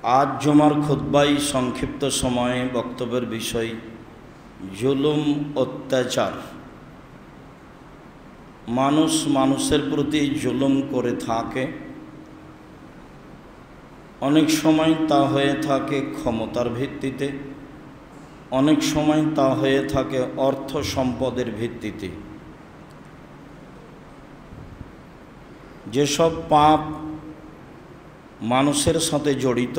आज जुमार खुतबाई संक्षिप्त समय बक्तव्येर विषय जुलुम अत्याचार। मानुष मानुषेर प्रति जुलुम करे थाके, अनेक समय ता हये थाके क्षमतार भित्तिते, अनेक समय ता हये थाके अर्थ सम्पदेर भित्तिते। जेसब पाप मानुषेर साथे जड़ित,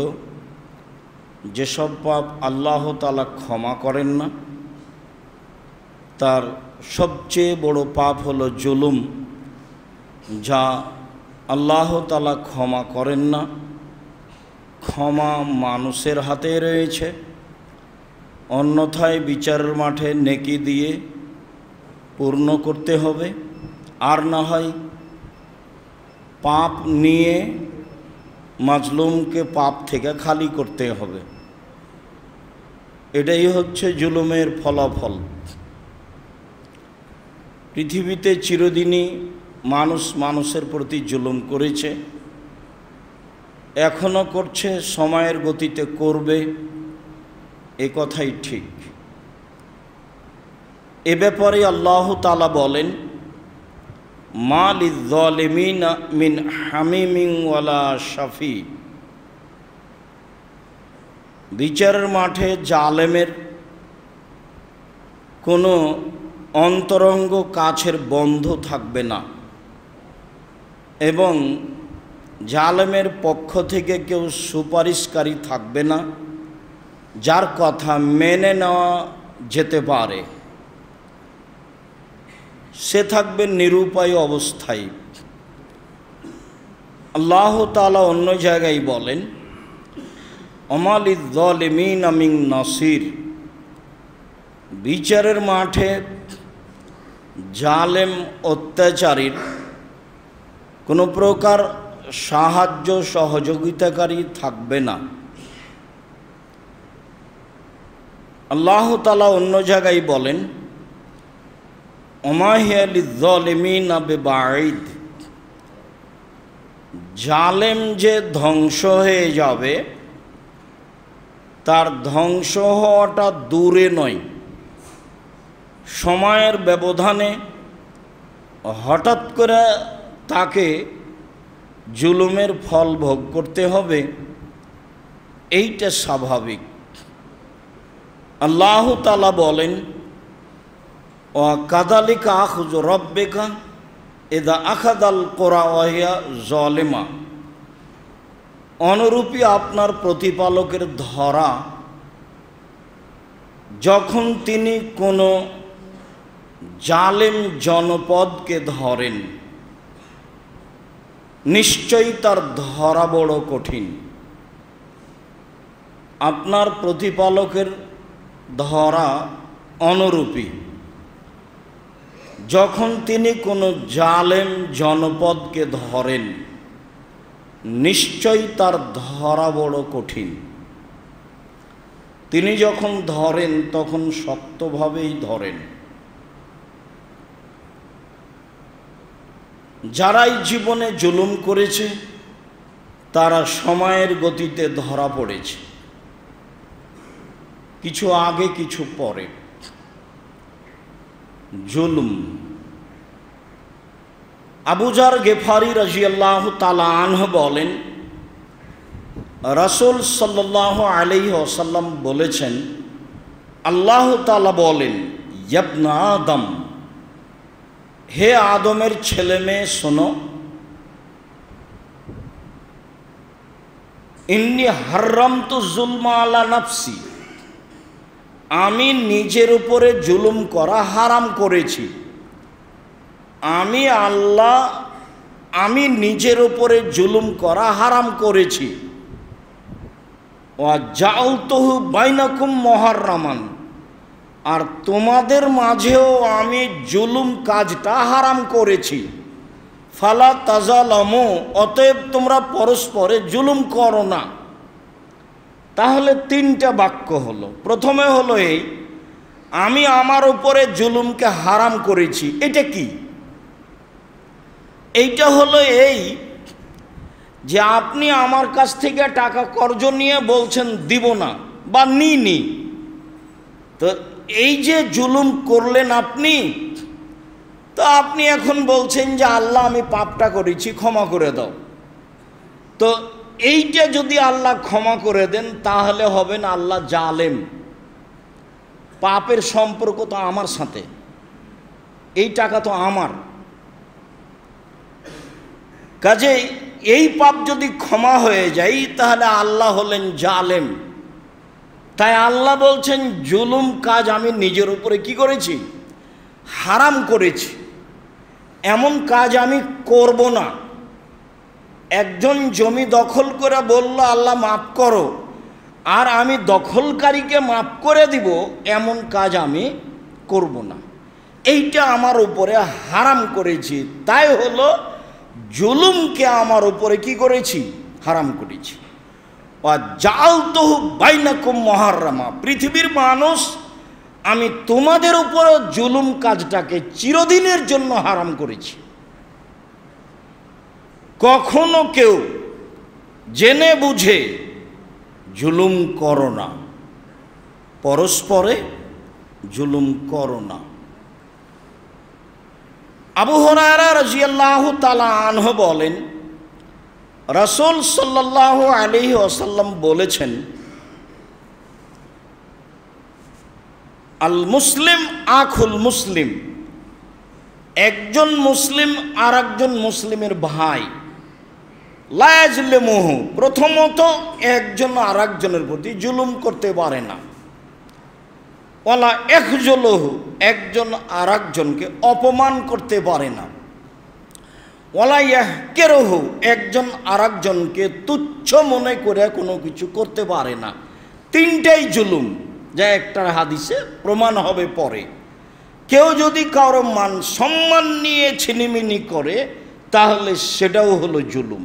जेसब पाप आल्लाह ताआला क्षमा करें ना, तार सबचेये बड़ो पाप हलो जुलुम, जा आल्लाह ताआला क्षमा करें ना। क्षमा मानुषेर हाथे रयेछे, अन्यथाय विचारेर माठे नेकी दिए पूर्ण करते होबे, आर ना हय पाप निये মাজলুম के पाप থেকে खाली करते होबे। एटाई होच्छे जुलुमेर फलाफल। पृथिवीते चिरदिनই मानुष मानुषेर प्रति जुलुम करेছে, एखोनो करছে, समयेर गतिते करবে, ए कथाई ठीक। ए ব্যাপারে আল্লাহ তাআলা বলেন, मा लिज़्ज़ालिमीन मिन हामिमिन वाला शफी। विचारेर माठे जालेमेर कोनो अंतरंग काछेर बंधु थाकबे ना, एबं जालेमेर पक्ष थेके केउ सुपारिशकारी थाकबे ना, जार कथा मेने नेওয়া जेते पारे। से থাকবে নিরুপায় অবস্থায়। আল্লাহ তাআলা অন্য জায়গায় বলেন, ওমা লিয-যালিমিনা মিন নাসির। বিচারের মাঠে জালেম অত্যাচারীর কোনো প্রকার সাহায্য সহযোগিতাকারী থাকবে না। আল্লাহ তাআলা অন্য জায়গায় বলেন, ওমা হিয়া লিয-যালিমিনা বিবাঈদ। জালেম যে ধ্বংস হয়ে যাবে, তার ধ্বংস হওয়াটা দূরে নয়, সময়ের ব্যবধানে হঠাৎ করে তাকে জুলুমের ফল ভোগ করতে হবে, এইটা স্বাভাবিক। আল্লাহ তাআলা বলেন, ওয়াকাযালিকা আখযু রাব্বিকা ইযা আখাযাল কুরা ওয়া হিয়া যালিমা। অনুরূপী আপনার প্রতিপালকের ধরা যখন তিনি কোনো জালেম জনপদকে ধরেন, নিশ্চয়ই তার ধরা বড় কঠিন। আপনার প্রতিপালকের ধরা অনুরূপী। যখন তিনি কোনো জালেম জনপদকে ধরেন, নিশ্চয়ই তার ধরা বড় কঠিন। তিনি যখন ধরেন তখন শক্তভাবেই ধরেন। যারাই জীবনে জুলুম করেছে, তারা সময়ের গতিতে ধরা পড়েছে, কিছু আগে কিছু পরে। जुलुम। আবু যার গিফারি রাদিয়াল্লাহু তাআলা আনহু বলেন, রাসূল সাল্লাল্লাহু আলাইহি ওয়াসাল্লাম বলেছেন, আল্লাহ তাআলা বলেন, ইবনা আদম, হে আদমের ছেলে মেয়ে শোনো, ইন্নী হারামতু যুলমা আলা নাফসি। আমি নিজের উপরে জুলুম করা হারাম করেছি। আমি আল্লাহ, আমি নিজের উপরে জুলুম করা হারাম করেছি। ওয়া জাআলতুহু বাইনাকুম মুহাররামান। আর তোমাদের মাঝেও আমি জুলুম কাজটা হারাম করেছি। ফালা তাজালামু, অতএব তোমরা পরস্পরে জুলুম করো না। তাহলে তিনটা বাক্য হলো। প্রথমে হলো এই, আমি আমার উপরে জুলুমকে হারাম করেছি। এটা কি? এইটা হলো এই যে আপনি আমার কাছ থেকে টাকা কর্জ নিয়ে বলছেন দিব না বা নিইনি, তো এই যে জুলুম করলেন আপনি, তো আপনি এখন বলছেন যে আল্লাহ আমি পাপটা করেছি ক্ষমা করে দাও। তো এইটা যদি আল্লাহ ক্ষমা করে দেন তাহলে হবেন আল্লাহ জালেম। পাপের সম্পর্ক তো আমার সাথে, এই টাকা তো আমার, কাজেই এই পাপ যদি ক্ষমা হয়ে যায় তাহলে আল্লাহ হলেন জালেম। তাই আল্লাহ বলছেন জুলুম কাজ আমি নিজের উপরে কি করেছি, হারাম করেছি, এমন কাজ আমি করব না। একজন জমি দখল করে বলল আল্লাহ মাফ করো, আর আমি দখলকারীকে মাফ করে দিব, এমন কাজ আমি করব না, এইটা আমার উপরে হারাম করেছি। তাই হলো জুলুমকে আমার উপরে কি করেছি, হারাম করেছি। জাআলতুহু বাইনাকুম মুহাররামা, পৃথিবীর মানুষ আমি তোমাদের উপরে জুলুম কাজটাকে চিরদিনের জন্য হারাম করেছি। কখনো কেউ জেনে বুঝে জুলুম করো না, পরস্পরে জুলুম করো না। আবু হুরায়রা রাদিয়াল্লাহু তাআলা আনহু বলেন, রাসূল সাল্লাল্লাহু আলাইহি ওয়াসাল্লাম বলেছেন, আল মুসলিম আখুল মুসলিম, একজন মুসলিম আর একজন মুসলিমের ভাই। লা ইয়াজলিমুহু, প্রথমত একজন আর একজনের প্রতি জুলুম করতে পারে না। ওয়ালা ইয়াখজুলুহু, একজন আর একজনকে অপমান করতে পারে না। ওয়ালা ইয়াহকিরুহু, একজন আর একজনকে তুচ্ছ মনে করে কোনো কিছু করতে পারে না। তিনটাই জুলুম, যা একটা হাদিসে প্রমাণ হবে পরে। কেউ যদি কারো মান সম্মান নিয়ে ছিনিমিনি করে তাহলে সেটাও হলো জুলুম।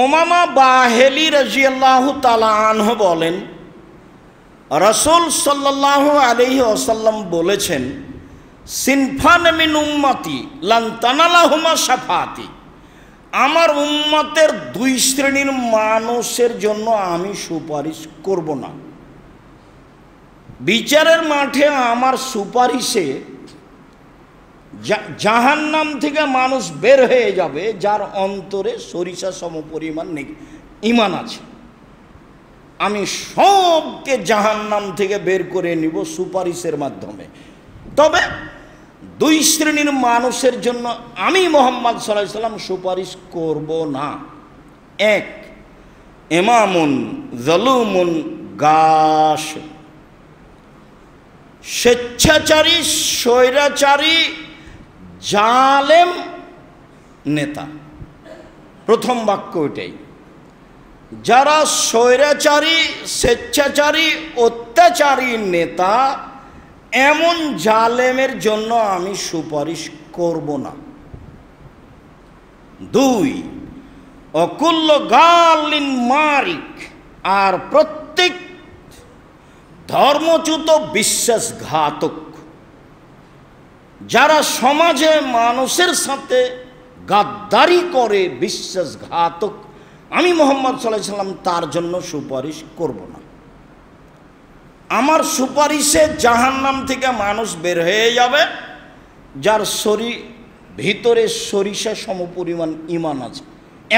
উমামা বাহিলি রাদিয়াল্লাহু তাআলা আনহু বলেন, রাসূল সাল্লাল্লাহু আলাইহি ওয়াসাল্লাম বলেছেন, সিনফান মিন উম্মতি লান তানালাহুমা শাফাআতি, আমার উম্মতের দুই শ্রেণীর মানুষের জন্য আমি সুপারিশ করব না। বিচারের মাঠে আমার সুপারিশে জাহান্নাম থেকে মানুষ বের হয়ে যাবে যার অন্তরে সরিষা সমপরিমাণ ঈমান আছে। আমি সবকে জাহান্নাম থেকে বের করে নিব সুপারিশের মাধ্যমে। তবে দুই শ্রেণীর মানুষের জন্য আমি মুহাম্মদ সাল্লাল্লাহু আলাইহি ওয়াসাল্লাম সুপারিশ করব না। এক, ইমামুন যালুমুন গাশ, স্বেচ্ছাচারী স্বৈরাচারী জালেম নেতা। প্রথম বাক্য এটাই, যারা স্বৈরাচারী স্বেচ্ছাচারী অত্যাচারী নেতা, এমন জালেমের জন্য আমি সুপারিশ করব না। দুই, অকুল্ল গালিন মারিক, আর প্রত্যেক ধর্মচ্যুত বিশ্বাসঘাতক, যারা সমাজে মানুষের সাথে গাদ্দারি করে, বিশ্বাসঘাতক, আমি মুহাম্মদ সাল্লাল্লাহু আলাইহি ওয়াসাল্লাম তার জন্য সুপারিশ করব না। আমার সুপারিশে জাহান্নাম থেকে মানুষ বের হয়ে যাবে যার ভিতরে সরিষা সমপরিমাণ ঈমান আছে,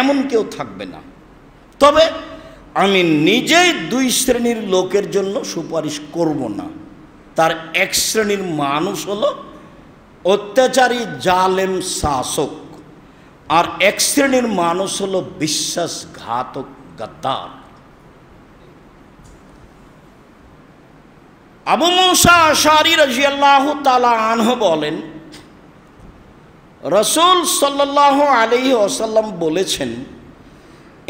এমন কেউ থাকবে না। তবে আমি নিজেই দুই শ্রেণীর লোকের জন্য সুপারিশ করব না। তার এক শ্রেণীর মানুষ হলো অত্যাচারী জালেম শাসক, আর এক শ্রেণীর মানুষ হলো বিশ্বাসঘাতক গাদ্দার। আবু মুসা আশআরী রাদিয়াল্লাহু তাআলা আনহু বলেন, রাসূল সাল্লাল্লাহু আলাইহি ওয়াসাল্লাম বলেছেন,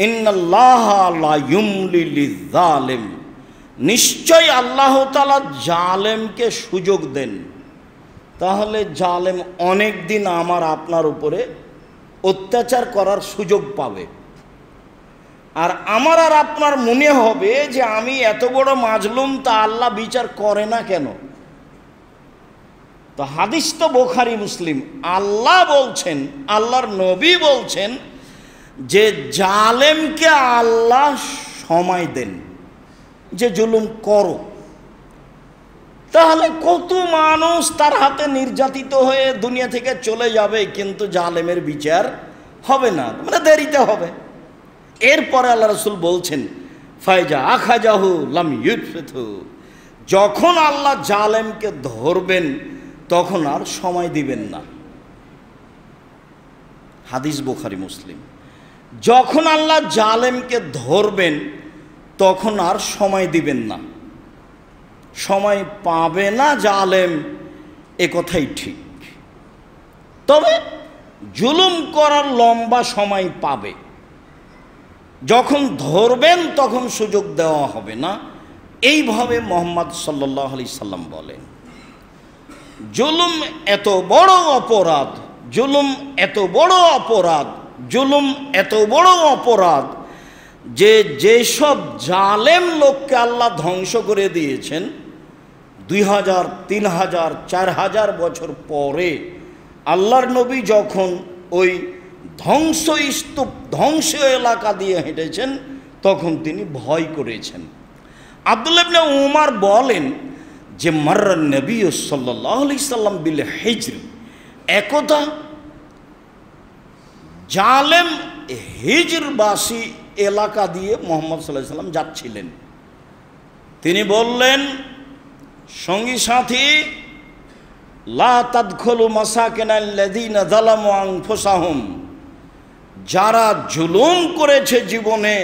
ইন্নাল্লাহা লা ইউমলি লিয-যালিম, নিশ্চয় আল্লাহ তাআলা জালেমকে সুযোগ দেন। তাহলে জালেম অনেক দিন আমার আপনার উপরে অত্যাচার করার সুযোগ পাবে, আর আমার আর আপনার মনে হবে যে আমি এত বড় মাজলুম, তা আল্লাহ বিচার করে না কেন? তো তো হাদিস তো বুখারী মুসলিম। আল্লাহ বলছেন, আল্লাহর নবী বলছেন যে জালেমকে আল্লাহ সময় দেন যে জুলুম করো। তাহলে কত মানুষ তার হাতে নির্যাতিত হয়ে দুনিয়া থেকে চলে যাবে, কিন্তু জালেমের বিচার হবে না, মানে দেরিতে হবে। এরপরে আল্লাহ রাসূল বলছেন ফাইজা আখাজাহু লাম ইউফিতহু, যখন আল্লাহ জালেমকে ধরবেন তখন আর সময় দিবেন না। হাদিস বুখারী মুসলিম। যখন আল্লাহ জালেমকে ধরবেন তখন আর সময় দিবেন না, সময় পাবে না জালেম, এ কথাই ঠিক। তবে জুলুম করার লম্বা সময় পাবে, যখন ধরবেন তখন সুযোগ দেওয়া হবে না। এইভাবে মুহাম্মদ সাল্লাল্লাহু আলাইহি সাল্লাম বলেন। জুলুম এত বড় অপরাধ, জুলুম এত বড় অপরাধ, জুলুম এত বড় অপরাধ যে যেসব জালেম লোককে আল্লাহ ধ্বংস করে দিয়েছেন 2000, 3000, 4000 বছর পরে আল্লাহর নবী যখন ওই ধ্বংসস্তূপ, ধ্বংস এলাকা দিয়ে হেঁটেছেন, তখন তিনি ভয় করেছেন। আব্দুল্লাহ ইবনে উমর বলেন যে মাররান নবী সাল্লাল্লাহু আলাইহি সাল্লাম বিল হিজর, একদা জালেম হিজরবাসী এলাকা দিয়ে মুহাম্মদ সাল্লাল্লাহু আলাইহি সাল্লাম যাচ্ছিলেন। তিনি বললেন, সঙ্গী সাথী, লা তাদখুলু মাসাকিনাল্লাযীনা যালামু আনফুসাহুম, যারা জুলুম করেছে জীবনে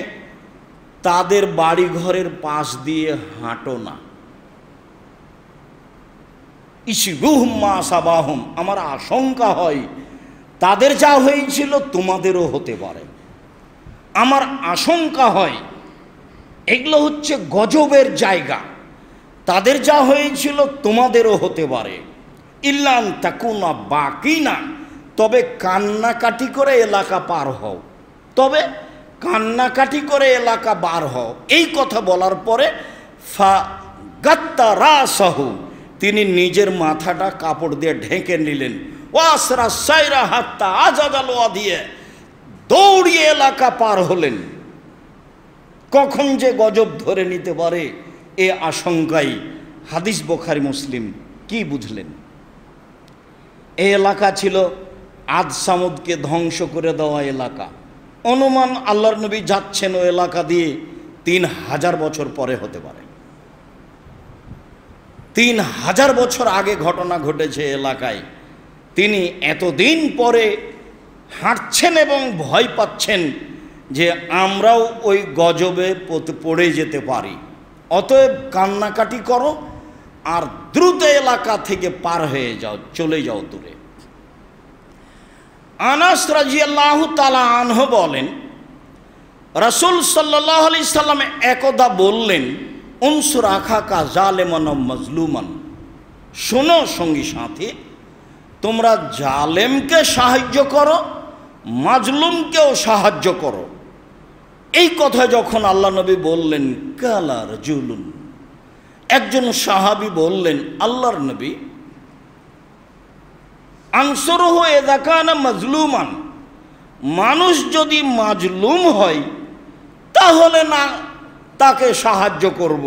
তাদের বাড়ি ঘরের পাশ দিয়ে হাঁটো না। ইসিবুহুম মা সাবাহুম, আমার আশঙ্কা হয় তাদের যা হয়েছিল তোমাদেরও হতে পারে। আমার আশঙ্কা হয় এগুলো হচ্ছে গজবের জায়গা, তাদের যা হয়েছিল তোমাদেরও হতে পারে। ইল্লান তাকুনা বাকিনা, তবে কান্নাকাটি করে এলাকা পার হও, তবে কান্নাকাটি করে এলাকা বার হও। এই কথা বলার পরে ফা গাত্তা রাসাহু, তিনি নিজের মাথাটা কাপড় দিয়ে ঢেকে নিলেন। ওয়াসরা সাইরা হাত্তা আজাদাল ওয়াদিয়ে, দৌড়িয়ে এলাকা পার হলেন। কখন যে গজব ধরে নিতে পারে এ আশঙ্কাই। হাদিস বুখারী মুসলিম। কি বুঝলেন? এই এলাকা ছিল আদ সামুদকে ধ্বংস করে দেওয়া এলাকা। অনুমান আল্লাহর নবী যাচ্ছেন ও এলাকা দিয়ে 3000 বছর পরে হতে পারে। 3000 বছর আগে ঘটনা ঘটেছে এলাকায়। তিনি এতদিন পরে হাঁটছেন এবং ভয় পাচ্ছেন যে আমরাও ওই গজবে পড়ে যেতে পারি। অতএব কান্নাকাটি করো আর দ্রুত এলাকা থেকে পার হয়ে যাও, চলে যাও দূরে। আনাস রাদিয়াল্লাহু তাআলা আনহু বলেন, রাসূল সাল্লাল্লাহু আলাইহি সাল্লাম একদা বললেন, উনসুর আখাকা জালেমান ওয়া মাজলুমান, শোনো সঙ্গী সাথী, তোমরা জালেমকে সাহায্য করো, মাজলুমকেও সাহায্য করো। এই কথা যখন আল্লাহ নবী বললেন, কালা রাজুলুন, একজন সাহাবী বললেন, আল্লাহর নবী, আনসুরহু ইযা কানা মাজলুমান, মানুষ যদি মাজলুম হয় তাহলে না তাকে সাহায্য করব।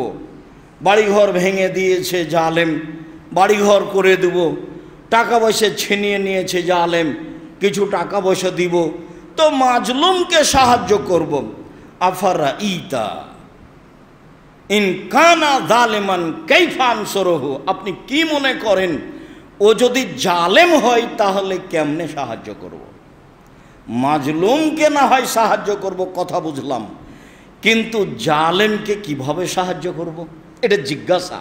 বাড়িঘর ভেঙে দিয়েছে জালেম, বাড়িঘর করে দেব। টাকা পয়সা ছিনিয়ে নিয়েছে জালেম, কিছু টাকা পয়সা দিব, তো মাজলুমকে সাহায্য করব। আফারা ইতা ইন কানা জালেমান কাইফা আনসুরহু, আপনি কি মনে করেন ও যদি জালেম হয় তাহলে কেমনে সাহায্য করব? মাজলুমকে না হয় সাহায্য করব, কথা বুঝলাম, কিন্তু জালেমকে কিভাবে সাহায্য করব, এটা জিজ্ঞাসা।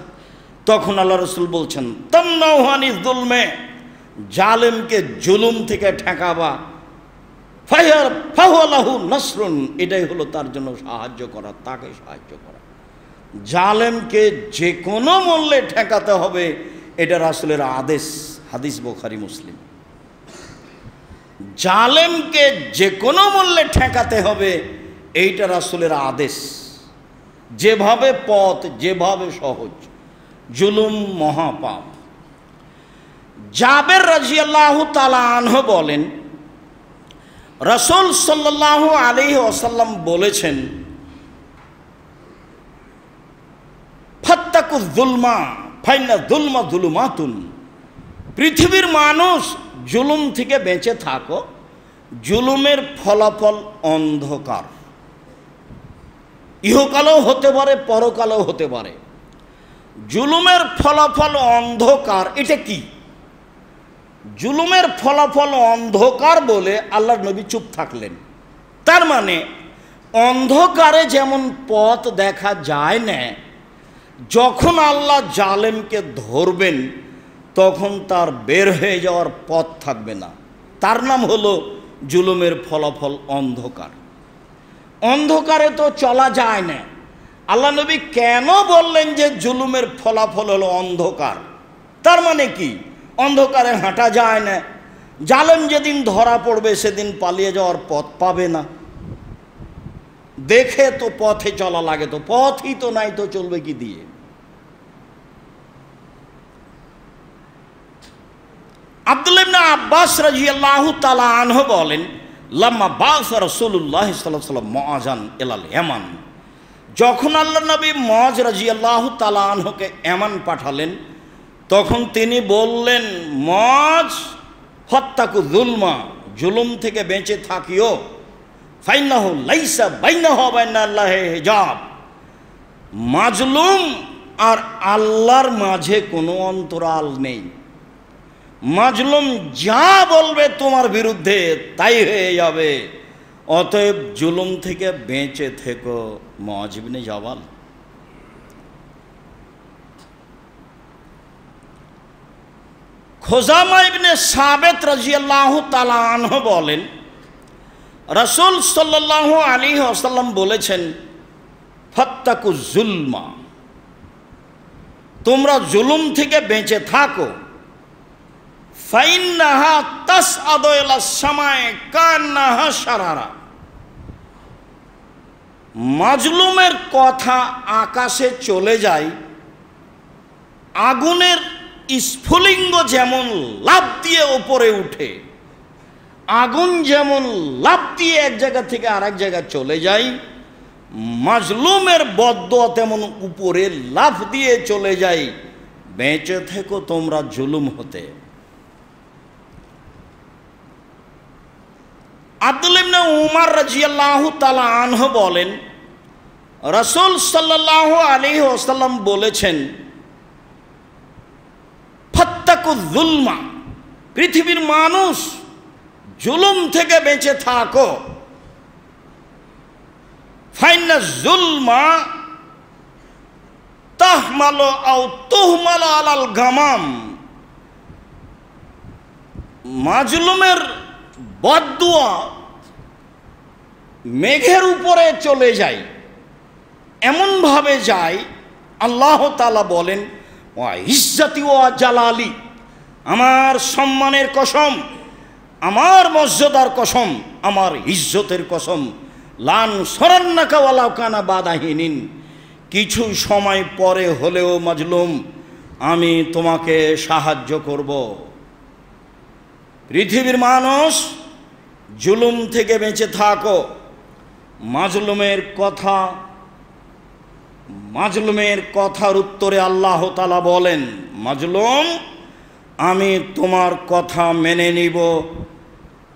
তখন আল্লাহ রাসূল বলছেন, তামনাউ আনিজ যুলমে, জালেমকে জুলুম থেকে ঠেকাবা, ফাহুয়া লাহু নাসরুন, এটাই হলো তার জন্য সাহায্য করা, তাকে সাহায্য করা। জালেমকে যে কোনো মূল্যে ঠেকাতে হবে, এটা রাসূলের আদেশ। হাদিস বুখারী মুসলিম। জালেমকে যে কোনো মূল্যে ঠেকাতে হবে, এইটা রাসূলের আদেশ। যেভাবে পথ, যেভাবে সহজ। জুলুম মহাপাপ। জাবের রাদিয়াল্লাহু তাআলা আনহু বলেন, রাসূল সাল্লাল্লাহু আলাইহি ওয়াসাল্লাম বলেছেন, ফাত্তাকুয যুলমা ফাইন্না যুলমা যুলুমাতুন। পৃথিবীর মানুষ, জুলুম থেকে বেঁচে থাকো, জুলুমের ফলাফল অন্ধকার। ইহকালেও হতে পারে, পরকালেও হতে পারে। জুলুমের ফলাফল অন্ধকার। এটা কি? জুলুমের ফলাফল অন্ধকার বলে আল্লাহর নবী চুপ থাকলেন। তার মানে অন্ধকারে যেমন পথ দেখা যায় না, যখন আল্লাহ জালেমকে ধরবেন তখন তার বের হয়ে যাওয়ার পথ থাকবে না। তার নাম হলো জুলুমের ফলাফল অন্ধকার। অন্ধকারে তো চলা যায় না। আল্লাহ নবী কেন বললেন যে জুলুমের ফলাফল হলো অন্ধকার? তার মানে কি? অন্ধকারে হাঁটা যায় না। জালেম যেদিন ধরা পড়বে সেদিন পালিয়ে যাওয়ার পথ পাবে না। দেখে তো পথে চলা লাগে, তো পথই তো নাই, তো চলবে কি দিয়ে? আব্দুল্লাহ ইবনে আব্বাস রাদিয়াল্লাহু তাআলা আনহু বলেন, লাম্মা বা'সা রাসূলুল্লাহ সাল্লাল্লাহু আলাইহি ওয়াসাল্লাম মুআযান ইলাল ইয়ামান, যখন আল্লাহর নবী মুআয রাদিয়াল্লাহু তাআলা আনহুকে ইয়ামান পাঠালেন, তখন তিনি বললেন, মুআয ফাত্তাকু যুলমা, জুলুম থেকে বেঁচে থাকিও, ফাইন্নাহু লাইসা বাইনাহু ওয়া বাইনাল্লাহি হিজাব। মাজলুম আর আল্লাহর মাঝে কোনো অন্তরাল নেই। মাজলুম যা বলবে তোমার বিরুদ্ধে তাই হয়ে যাবে। অতএব জুলুম থেকে বেঁচে থেকো। মুআয ইবনে জাবাল। খুজামা ইবনে সাবিত রাদিয়াল্লাহু তাআলা আনহু বলেন, রাসূল সাল্লাল্লাহু আলাইহি ওয়াসাল্লাম বলেছেন, ফাত্তাকু যুলমা, তোমরা জুলুম থেকে বেঁচে থাকো। ফাইন্নাহা তাসআদু ইলাস সামায়ে কান্নাহা শারারা। মাজলুমের কথা আকাশে চলে যায়, আগুনের স্ফুলিঙ্গ যেমন লাফ দিয়ে উপরে উঠে, আগুন যেমন লাফ দিয়ে এক জায়গা থেকে আরেক জায়গায় চলে যায়, মাজলুমের বদদোয়া তেমন উপরে লাফ দিয়ে চলে যায়। বেঁচে থেকো তোমরা জুলুম হতে। আব্দুল্লাহ ইবনে উমর রাদিয়াল্লাহু তাআলা আনহু বলেন, রাসূল সাল্লাল্লাহু আলাইহি ওয়াসাল্লাম বলেছেন, ফাত্তাকু যুলমা, পৃথিবীর মানুষ জুলুম থেকে বেঁচে থাকো। ফাইন্না যুলমা তাহমালু আও তুহমালু আলাল গামাম। মাজলুমের বদদুয়া মেঘের উপরে চলে যায়, এমনভাবে যায়, আল্লাহ তাআলা বলেন, ওয়া ইজ্জতি ওয়া জালালি, আমার সম্মানের কসম, আমার মর্যাদার কসম, আমার ইজ্জতের কসম, লান সরান্নাকা ওয়ালাউ কানা বাদাহিনিন, কিছু সময় পরে হলেও মাজলুম আমি তোমাকে সাহায্য করব। পৃথিবীর মানুষ জুলুম থেকে বেঁচে থাকো। মাজলুমের কথার উত্তরে আল্লাহ তাআলা বলেন, মাজলুম আমি তোমার কথা মেনে নিব,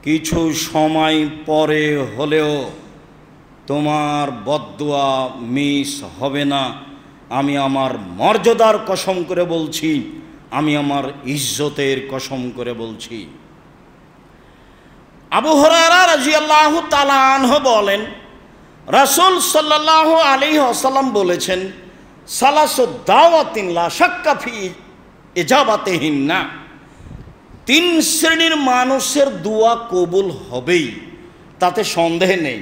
কিছু সময় পরে হলেও তোমার বদদুয়া মিস হবে না। আমি আমার মর্যাদার কসম করে বলছি, আমি আমার ইজ্জতের কসম করে বলছি। আবু হুরায়রা রাদিয়াল্লাহু তাআলা আনহু বলেন, রাসূল সাল্লাল্লাহু আলাইহি ওয়াসাল্লাম বলেছেন, সালাসু দাওয়াতিন লা শাক্কা ফি ইজাবাতিহিন্না, তিন শ্রেণীর মানুষের দোয়া কবুল হবেই, তাতে সন্দেহ নেই।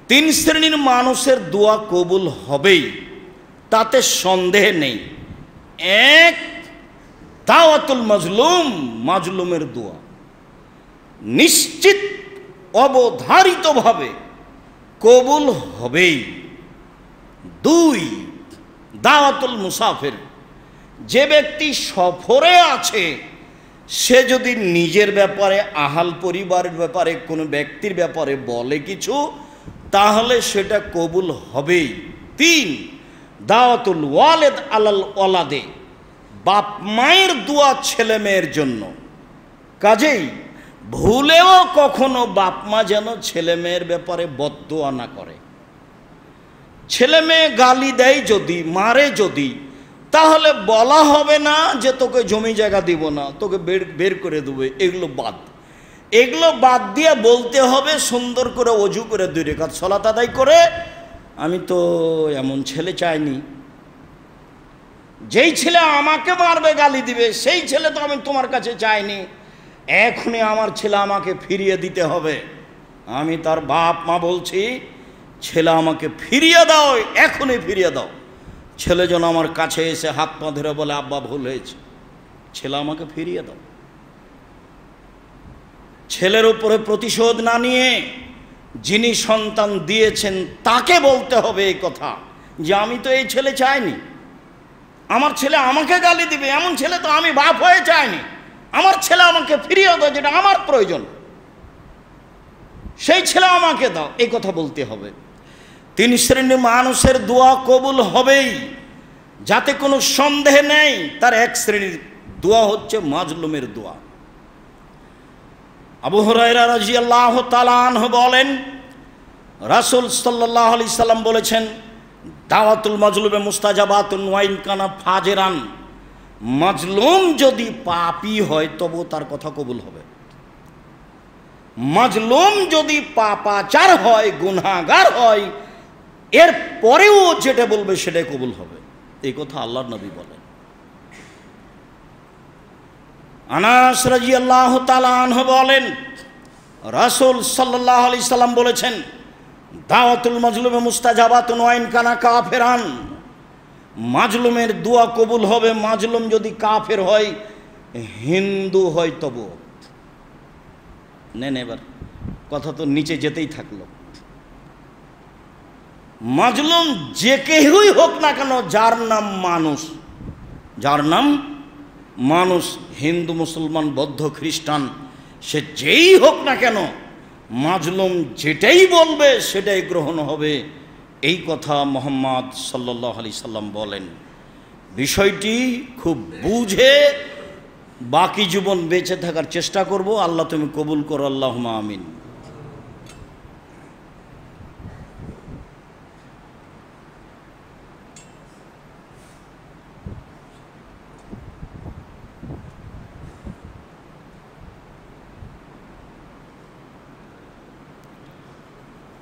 তিন শ্রেণীর মানুষের দোয়া কবুল হবেই, তাতে সন্দেহ নেই। এক, দাওয়াতুল মাজলুম, মাজলুমের দোয়া নিশ্চিত অবধারিতভাবে কবুল হবেই। দুই, দাওয়াতুল মুসাফির, যে ব্যক্তি সফরে আছে সে যদি নিজের ব্যাপারে, আহাল পরিবারের ব্যাপারে, কোনো ব্যক্তির ব্যাপারে বলে কিছু, তাহলে সেটা কবুল হবেই। 3, দাওয়াতুল ওয়ালিদ আলাল ওয়ালাদে, বাপ মায়ের দোয়া ছেলে মেয়ের জন্য। কাজেই ভুলেও কখনো বাপ মা যেন ছেলে মেয়ের ব্যাপারে বদদোয়া না করে। ছেলে মেয়ে গালি দেয় যদি, মারে যদি, তাহলে বলা হবে না যে তোকে জমি জায়গা দিব না, তোকে বের করে দেবে। এগুলো বাদ দিয়ে বলতে হবে সুন্দর করে ওযু করে 2 রাকাত সালাত আদায় করে, আমি তো এমন ছেলে চাইনি। যেই ছেলে আমাকে মারবে, গালি দিবে, সেই ছেলে তো আমি তোমার কাছে চাইনি। এখনই আমার ছেলে আমাকে ফিরিয়ে দিতে হবে। আমি তার বাপ মা বলছি, ছেলে আমাকে ফিরিয়ে দাও, এখনই ফিরিয়ে দাও। ছেলে যেন আমার কাছে এসে হাত পা ধরে বলে, আব্বা ভুল হয়েছে, ছেলে আমাকে ফিরিয়ে দাও। ছেলের উপরে প্রতিশোধ না নিয়ে যিনি সন্তান দিয়েছেন তাকে বলতে হবে এই কথা, যে আমি তো এই ছেলে চাইনি, আমার ছেলে আমাকে গালি দিবে, এমন ছেলে তো আমি বাপ হয়ে চাইনি। আমার ছেলে আমাকে ফিরিয়ে দাও, যেটা আমার প্রয়োজন, সেই ছেলে আমাকে দাও, এই কথা বলতে হবে। 3 শ্রেণীর মানুষের দোয়া কবুল হবেই, যাতে কোনো সন্দেহ নেই। তার 1 শ্রেণীর দোয়া হচ্ছে মাজলুমের দোয়া। আবু হুরায়রা রাদিয়াল্লাহু তাআলা আনহু বলেন, রাসূল সাল্লাল্লাহু আলাইহি সাল্লাম বলেছেন, দাওয়াতুল মাজলুমে মুস্তাজাবাতুন ওয়া ইন কানা ফাজিরান, মাজলুম যদি পাপী হয় তবু তার কথা কবুল হবে। মাজলুম যদি পাপাচার হয়, গুনাহগার হয়, এর পরেও যেটা বলবে সেটাই কবুল হবে। এই কথা আল্লাহর নবী বলেন। আনাস রাদিয়াল্লাহু তাআলা আনহু বলেন, রাসূল সাল্লাল্লাহু আলাইহি সাল্লাম বলেছেন, দাওয়াতুল মাজলুমে মুস্তাজাবাতুন ওয়া ইন কানা কাফিরান, মাজলুমের দোয়া কবুল হবে, মাজলুম যদি কাফের হয়, হিন্দু হয় তবু। নেন এবার কথা তো নিচে যেতেই থাকলো। মাজলুম যে কেউই হোক না কেন, যার নাম মানুষ, যার নাম মানুষ, হিন্দু, মুসলমান, বৌদ্ধ, খ্রিস্টান, সে যেই হোক না কেন, মাজলুম যেটাই বলবে সেটাই গ্রহণ হবে। এই কথা মুহাম্মদ সাল্লাল্লাহু আলাইহি সাল্লাম বলেন। বিষয়টি খুব বুঝে বাকি জীবন বেঁচে থাকার চেষ্টা করব। আল্লাহ তুমি কবুল করো, আল্লাহুম্মা আমিন।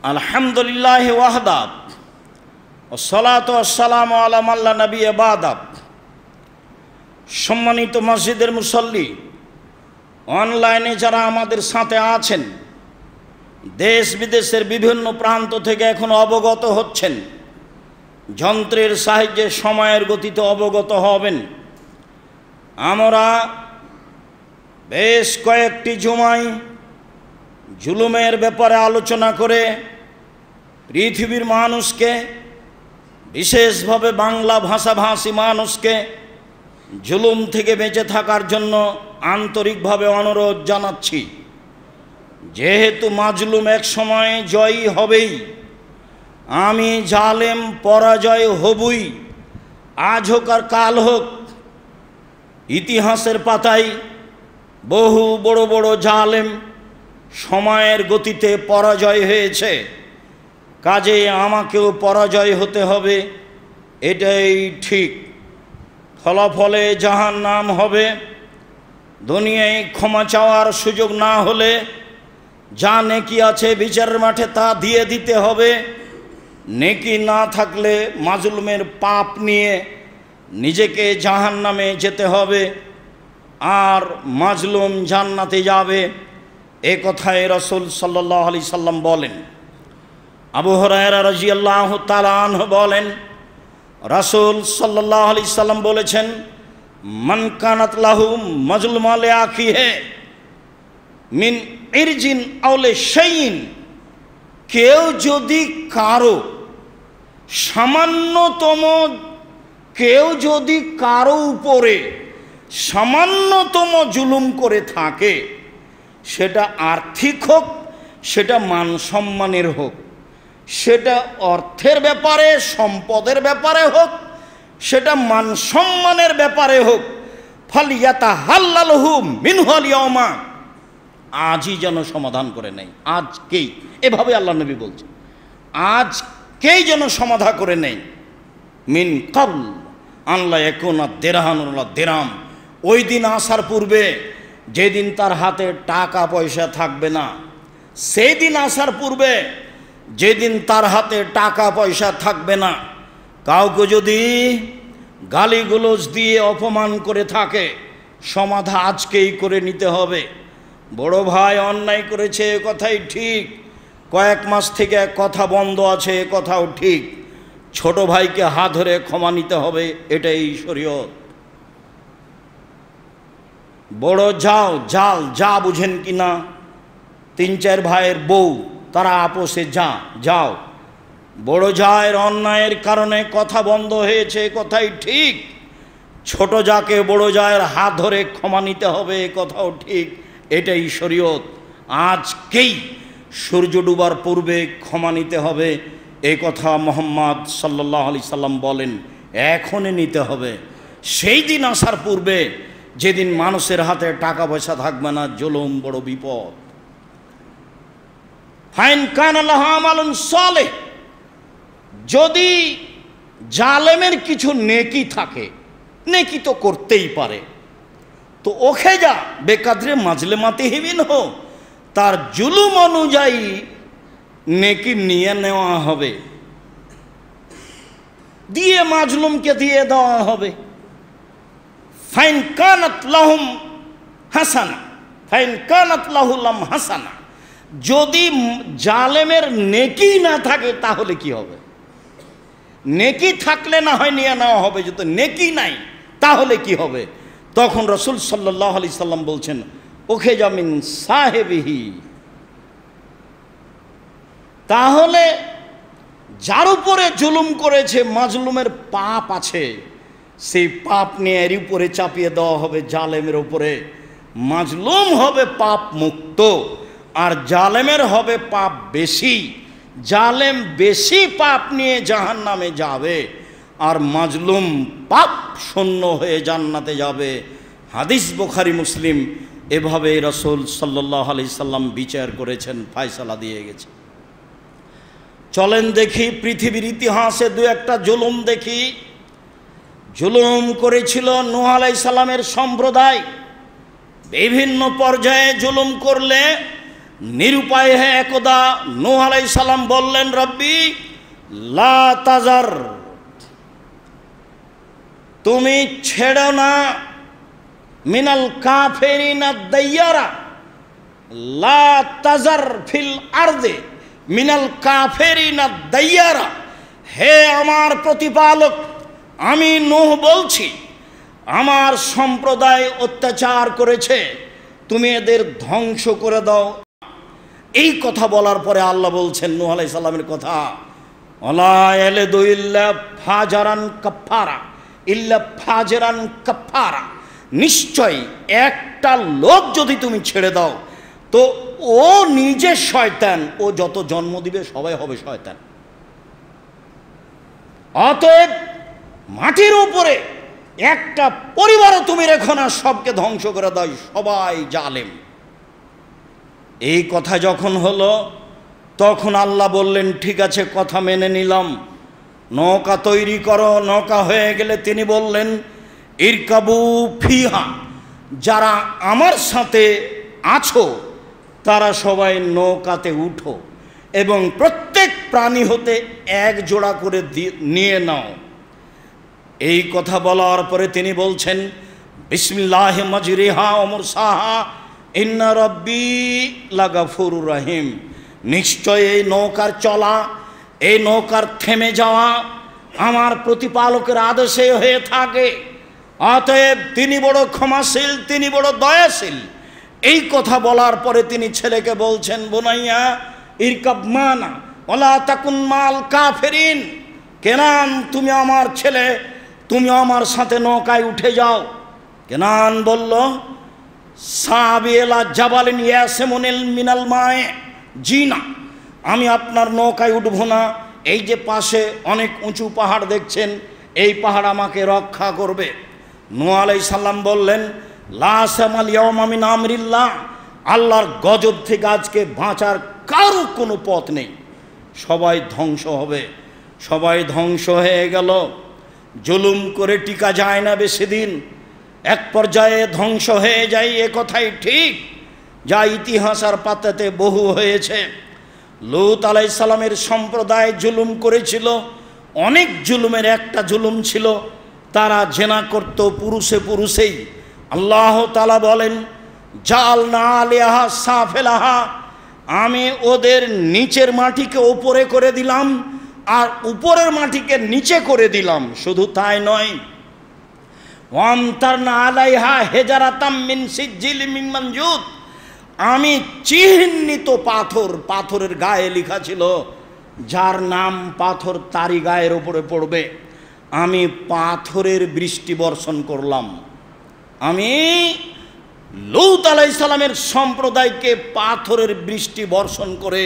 আলহামদুলিল্লাহ ওয়াহদা, ওয়াসসালাতু ওয়াসসালামু আলা মান লা নাবিয়্যা বা'দা। সম্মানিত মসজিদের মুসল্লি, অনলাইনে যারা আমাদের সাথে আছেন, দেশ বিদেশের বিভিন্ন প্রান্ত থেকে এখন অবগত হচ্ছেন, যন্ত্রের সাহায্যে সময়ের গতিতে অবগত হবেন। আমরা বেশ কয়েকটি জুমায় জুলুমের ব্যাপারে আলোচনা করে পৃথিবীর মানুষকে, বিশেষভাবে বাংলা ভাষাভাষী মানুষকে জুলুম থেকে বেঁচে থাকার জন্য আন্তরিকভাবে অনুরোধ জানাচ্ছি। যেহেতু মাজলুম এক সময় জয়ী হবেই, আমি জালেম পরাজয় হবই। আজ হোক আর কাল হোক, ইতিহাসের পাতায় বহু বড় বড় জালেম সময়ের গতিতে পরাজয় হয়েছে। কাজে আমাকেও পরাজয় হতে হবে, এটাই ঠিক। ফলাফলে জাহান্নাম হবে। দুনিয়ায় ক্ষমা চাওয়ার সুযোগ না হলে যা নেকি আছে বিচারের মাঠে তা দিয়ে দিতে হবে। নেকি না থাকলে মাজলুমের পাপ নিয়ে নিজেকে জাহান্নামে যেতে হবে, আর মাজলুম জান্নাতে যাবে। এ কথায় রাসূল সাল্লাল্লাহু আলাইহি সাল্লাম বলেন। আবু হুরায়রা রাদিয়াল্লাহু তাআলা আনহু বলেন, রাসূল সাল্লাল্লাহু আলাইহি সাল্লাম বলেছেন, মান কানাত লাহু মাজলুমা লি আখিহি মিন ইরজিন আও লি শাইইন, কেউ যদি কারো সামান্যতম, কেউ যদি কারো উপরে সামান্যতম জুলুম করে থাকে, সেটা আর্থিক হোক, সেটা মান সম্মানের হোক, সেটা অর্থের ব্যাপারে সম্পদের ব্যাপারে হোক, সেটা মান সম্মানের ব্যাপারে হোক, ফালিয়াতাহাল্লালহু মিনহুল ইয়াওমা, আজই যেন সমাধান করে নেয়, আজকেই। এভাবে আল্লাহ নবী বলছেন, আজকেই যেন সমাধান করে নেয়। মিন কাবল আল্লাহ একুনা দেরহানুল্লাহ দেরাম, ওই দিন আসার পূর্বে, যেদিন তার হাতে টাকা পয়সা থাকবে না, সেই দিন আসার পূর্বে, যেদিন তার হাতে টাকা পয়সা থাকবে না, কাউকে যদি গালিগুলোজ দিয়ে অপমান করে থাকে, সমাধা আজকেই করে নিতে হবে। বড় ভাই অন্যায় করেছে, এ কথাই ঠিক, কয়েক মাস থেকে কথা বন্ধ আছে, এ কথাও ঠিক। ছোট ভাইকে হাত ধরে ক্ষমা নিতে হবে, এটাই শরীয়ত। বড় জাল যা বুঝেন কি না, 3-4 ভাইয়ের বউ, তারা আপোষে যাও। বড় জায়ের অন্যায়ের কারণে কথা বন্ধ হয়েছে, কথাই ঠিক। ছোট যাকে বড় জায়ের হাত ধরে ক্ষমা নিতে হবে, এ কথাও ঠিক, এটাই শরীয়ত। আজকেই সূর্য ডুবার পূর্বে ক্ষমা নিতে হবে, এই কথা মুহাম্মদ সাল্লাল্লাহু আলাইহি সাল্লাম বলেন, এখনই নিতে হবে। সেই দিন আসার পূর্বে, যেদিন মানুষের হাতে টাকা পয়সা থাকবে না, জুলুম বড় বিপদ। ফাইন কানা লাহু আমালুন সালেহ, যদি জালেমের কিছু নেকি থাকে, নেকি তো করতেই পারে, তো ওখে যা বেকাদরে মাজলেমাতে হিবিন হো, তার জুলুম অনুযায়ী নেকি নিয়ে নেওয়া হবে, দিয়ে মাজলুমকে দিয়ে দেওয়া হবে। ফাইন কানাত লাহুম হাসানা, ফাইন কানাত লাহুলাম হাসানা, যদি জালেমের নেকি না থাকে তাহলে কি হবে? নেকি থাকলে না হয় নিয়ে নেওয়া হবে, যদি নেকি নাই তাহলে কি হবে? তখন রাসূল সাল্লাল্লাহু আলাইহি সাল্লাম বলছেন, ওখে জামিন সাহেবিহি, তাহলে যার উপরে জুলুম করেছে, মাজলুমের পাপ আছে, সেই পাপ নিয়ে এর উপরে চাপিয়ে দেওয়া হবে জালেমের উপরে। মাজলুম হবে পাপ মুক্ত, আর জালেমের হবে পাপ বেশি। জালেম বেশি পাপ নিয়ে জাহান্নামে যাবে, আর মাজলুম পাপ শূন্য হয়ে জান্নাতে যাবে। হাদিস বুখারী মুসলিম, এভাবে রাসূল সাল্লাল্লাহু আলাইহি সাল্লাম বিচার করেছেন, ফয়সালা দিয়ে গেছে। চলেন দেখি পৃথিবীর ইতিহাসে 2-1টা জুলুম দেখি। জুলুম করেছিল নূহ আলাইহিস সালামের সম্প্রদায়, বিভিন্ন পর্যায়ে জুলুম করলে নিরুপায় হয়ে একদা নূহ আলাইহিস সালাম বললেন, রব্বি লা তাজার, তুমি ছেড়ো না, মিনাল কাফিরিনা দাইয়ারা, লা তাজার ফিল আরদে মিনাল কাফিরিনা দাইয়ারা। হে আমার প্রতিপালক, আমি নূহ বলছি, আমার সম্প্রদায় অত্যাচার করেছে, তুমি এদের ধ্বংস করে দাও। এই কথা বলার পরে আল্লাহ বলছেন নূহ আলাইহিস সালামের কথা, ওয়ালা ইয়ালিদু ইল্লা ফাজারান কাফারা, ইল্লা ফাজরান কাফারা, নিশ্চয় একটা লোক যদি তুমি ছেড়ে দাও, তো ও নিজে শয়তান, ও যত জন্ম দিবে সবাই হবে শয়তান। অতএব মাটির উপরে একটা পরিবারও তুমি রেখো না, সবকে ধ্বংস করে দাও, সবাই জালেম। এই কথা যখন হলো, তখন আল্লাহ বললেন, ঠিক আছে, কথা মেনে নিলাম, নৌকা তৈরি করো। নৌকা হয়ে গেলে তিনি বললেন, ইরকাবু ফিহা, যারা আমার সাথে আছো তারা সবাই নৌকাতে উঠো, এবং প্রত্যেক প্রাণী হতে 1 জোড়া করে নিয়ে নাও। এই কথা বলার পরে তিনি বলছেন, বিসমিল্লাহি মাজরিহা ওয়া মুরসাহা ইন্না রাব্বি লাগাফুরুর রহিম, নিশ্চয় এই নৌকার চলা, এই নৌকার থেমে যাওয়া আমার প্রতিপালকের আদেশে হয়ে থাকে। অতএব তিনি বড় ক্ষমাশীল, তিনি বড় দয়াশীল। এই কথা বলার পরে তিনি ছেলেকে বলছেন, বুনাইয়া ইরকাব মানা ওয়ালা তাকুন মাল কাফিরিন, কেনান তুমি আমার ছেলে, তুমি আমার সাথে নৌকায় উঠে যাও। কেনান বলল, সাবিলা জাবালিন ইয়াসমুনিল মিনাল মায়ে, জি না, আমি আপনার নৌকায় উঠব না। এই যে পাশে অনেক উঁচু পাহাড় দেখছেন, এই পাহাড় আমাকে রক্ষা করবে। নূহ আলাইহিস সালাম বললেন, লা সামাল ইয়াউমা মিন আমরিল্লাহ, আল্লাহর গজব থেকে আজকে বাঁচার কারো কোনো পথ নেই, সবাই ধ্বংস হবে। সবাই ধ্বংস হয়ে গেল। জুলুম করে টিকা যায় না বেশি দিন, এক পর্যায়ে ধ্বংস হয়ে যায়, এ কথাই ঠিক, যা ইতিহাস আর পাতাতে বহু হয়েছে। লূত আলাইহিস সালামের সম্প্রদায় জুলুম করেছিল। অনেক জুলুমের একটা জুলুম ছিল, তারা জেনা করত পুরুষে পুরুষেই। আল্লাহ তাআলা বলেন, জালনা আলিহা সাফেলাহা, আমি ওদের নিচের মাটিকে ওপরে করে দিলাম আর উপরের মাটিকে নিচে করে দিলাম। শুধু তাই নয়, ওয়ামতারনা আলাইহা হেজারাতাম মিন সিজ্জিল মিন মানজুদ, আমি চিহ্নিত পাথর, পাথরের গায়ে লেখা ছিল যার নাম পাথর তারই গায়ের ওপরে পড়বে, আমি পাথরের বৃষ্টি বর্ষণ করলাম। আমি লূত আলাইহিস সালামের সম্প্রদায়কে পাথরের বৃষ্টি বর্ষণ করে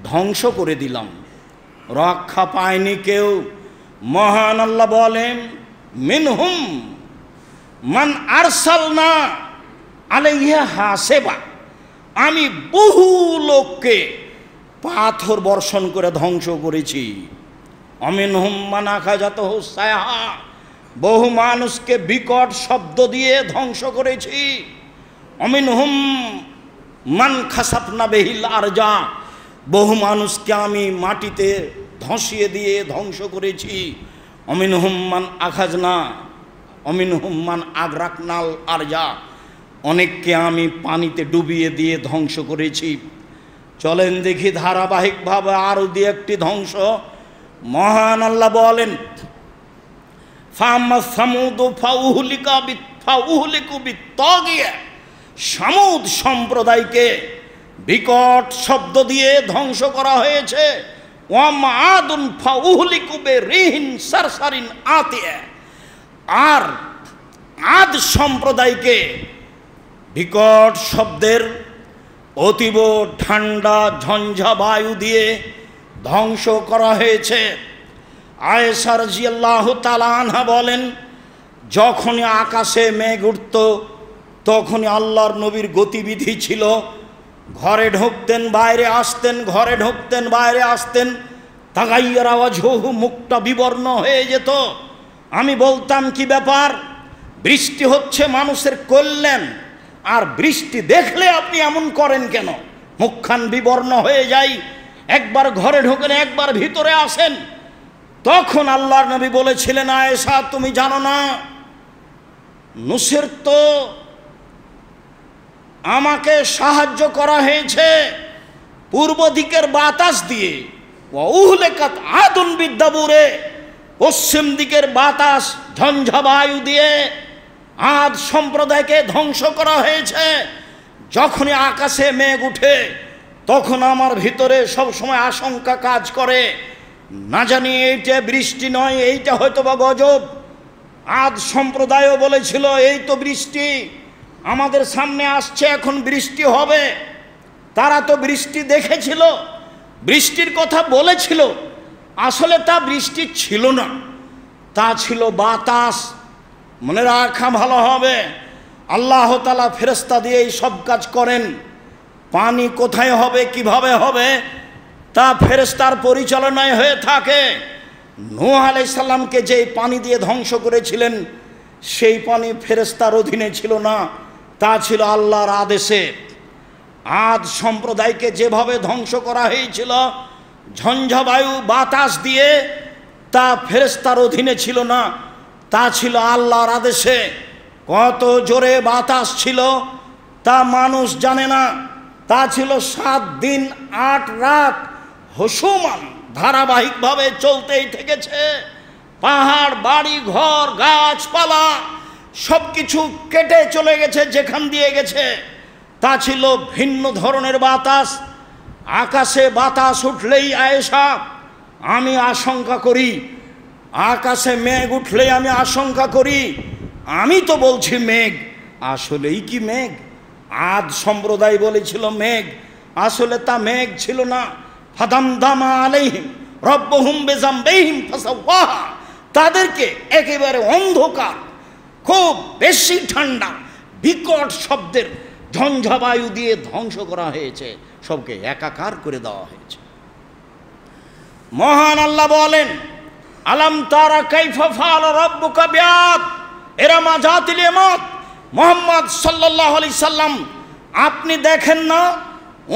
ধ্বংস করে দিলাম। রক্ষা পায়নি কেউ। মহান আল্লাহ বলেন, মিনহুম মান আরসালনা আলাইহা হাসেবা, আমি বহু লোককে পাথর বর্ষণ করে ধ্বংস করেছি। অমিনহুম মান আখাযাতহু সায়হা, বহু মানুষকে বিকট শব্দ দিয়ে ধ্বংস করেছি। অমিনহুম মান খাসাফনা বিহিল আরজা, বহু মানুষকে আমি মাটিতে ধসিয়ে দিয়ে ধ্বংস করেছি। অমিনহুম মান আখাজনা, অমিনহুম মান আগরাকনাল আরজা, অনেককে আমি পানিতে ডুবিয়ে দিয়ে ধ্বংস করেছি। চলেন দেখি ধারাবাহিকভাবে আরও দিয়ে একটি ধ্বংস। মহান আল্লাহ বলেন, ফাম্মা সামুদ ফাউহলিকু বিত্তাগিয়া, সামুদ সম্প্রদায়কে বিকট শব্দ দিয়ে ধ্বংস করা হয়েছে। ওয়ামা আদুন ফাউহলিকু বিরিহিন সারসারিন আতিয়া, আর আদ সম্প্রদায়কে বিকট শব্দের অতীব ঠান্ডা ঝঞ্ঝা বায়ু দিয়ে ধ্বংস করা হয়েছে। আয়েশা রাদিয়াল্লাহু তাআলা আনহা বলেন, যখনই আকাশে মেঘ উঠত তখনই আল্লাহর নবীর গতিবিধি ছিল, ঘরে ঢুকতেন বাইরে আসতেন, ঘরে ঢুকতেন বাইরে আসতেন। তাগাইয়ার আওয়াজ, মুখটা বিবর্ণ হয়ে যেত। আমি বলতাম, কি ব্যাপার? বৃষ্টি হচ্ছে মানুষের কল্যাণ, আর বৃষ্টি দেখলে আপনি এমন করেন কেন? মুখখান বিবর্ণ হয়ে যায়। একবার ঘরে ঢোকেন, একবার ভিতরে আসেন। তখন আল্লাহর নবী বলেছিলেন, আয়েশা তুমি জানো না, নুসের তো আমাকে সাহায্য করা হয়েছে পূর্ব দিকের বাতাস দিয়ে, ওয়াউহলেকাত আদুন বিদ্দাবুরে, পশ্চিম দিকের বাতাস ঝঞ্ঝা বায়ু দিয়ে আদ সম্প্রদায়কে ধ্বংস করা হয়েছে। যখনই আকাশে মেঘ উঠে তখন আমার ভিতরে সব সময় আশঙ্কা কাজ করে, না জানি এইটা বৃষ্টি নয়, এইটা হয়তো বা গজব। আদ সম্প্রদায়ও বলেছিল, এই তো বৃষ্টি আমাদের সামনে আসছে, এখন বৃষ্টি হবে। তারা তো বৃষ্টি দেখেছিল, বৃষ্টির কথা বলেছিল, আসলে তা বৃষ্টি ছিল না, তা ছিল বাতাস। মনে রাখা ভালো হবে, আল্লাহ তাআলা ফেরেশতা দিয়ে এই সব কাজ করেন। পানি কোথায় হবে, কিভাবে হবে, তা ফেরেশতার পরিচালনায় হয়ে থাকে। নূহ আলাইহিস সালামকে যে পানি দিয়ে ধ্বংস করেছিলেন, সেই পানি ফেরেশতার অধীনে ছিল না, তা ছিল আল্লাহর আদেশে। আদ সম্প্রদায়কে যেভাবে ধ্বংস করা হয়েছিল ঝঞ্ঝা বায়ু বাতাস দিয়ে, তা ফেরেশতার অধীনে ছিল না, তা ছিল আল্লাহর আদেশে। কত জোরে বাতাস ছিল তা মানুষ জানে না। তা ছিল 7 দিন 8 রাত হসুমান ধারাবাহিকভাবে চলতেই থেকেছে। পাহাড়, বাড়ি ঘর, গাছপালা সব কিছু কেটে চলে গেছে যেখান দিয়ে গেছে। তা ছিল ভিন্ন ধরনের বাতাস। আকাশে বাতাস উঠলেই আয়েশা আমি আশঙ্কা করি, আকাশে মেঘ উঠলেই আমি আশঙ্কা করি আমি তো বলছি মেঘ, আসলেই কি মেঘ? আদ সম্প্রদায় বলেছিল মেঘ, আসলে তা মেঘ ছিল না। ফাদামদামা আলাইহিম রব্বুহুম বিযামবিহিম ফাসাওয়াহা, তাদেরকে একেবারে অন্ধকার, খুব বেশি ঠান্ডা, বিকট শব্দের ঝঞ্ঝাবায়ু দিয়ে ধ্বংস করা হয়েছে, সবকে একাকার করে দেওয়া হয়েছে। মহান আল্লাহ বলেন, আলাম তারা কাইফা ফাআলা রাব্বুকা বিআদ ইরামা যাতিল ইমাদ। মুহাম্মদ সাল্লাল্লাহু আলাইহি সাল্লাম, আপনি দেখেন না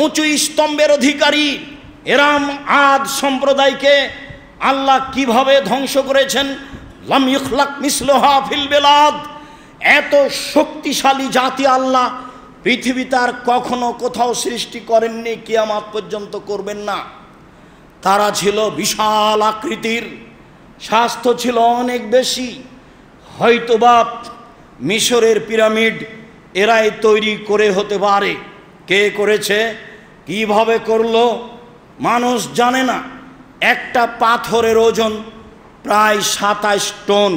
উঁচু স্তম্ভের অধিকারী এরাম আদ সম্প্রদায়কে আল্লাহ কিভাবে ধ্বংস করেছেন? লাম ইখলাক মিসলুহা ফিল বিলাদ, এত শক্তিশালী জাতি আল্লাহ পৃথিবীতে আর কখনো কোথাও সৃষ্টি করেননি, কিয়ামত পর্যন্ত করবেন না। তারা ছিল বিশাল আকৃতির, স্বাস্থ্য ছিল অনেক বেশি, হয়তোবা মিশরের পিরামিড এরাই তৈরি করে হতে পারে। কে করেছে, কিভাবে করলো মানুষ জানে না। একটা পাথরের ওজন প্রায় 27 টন।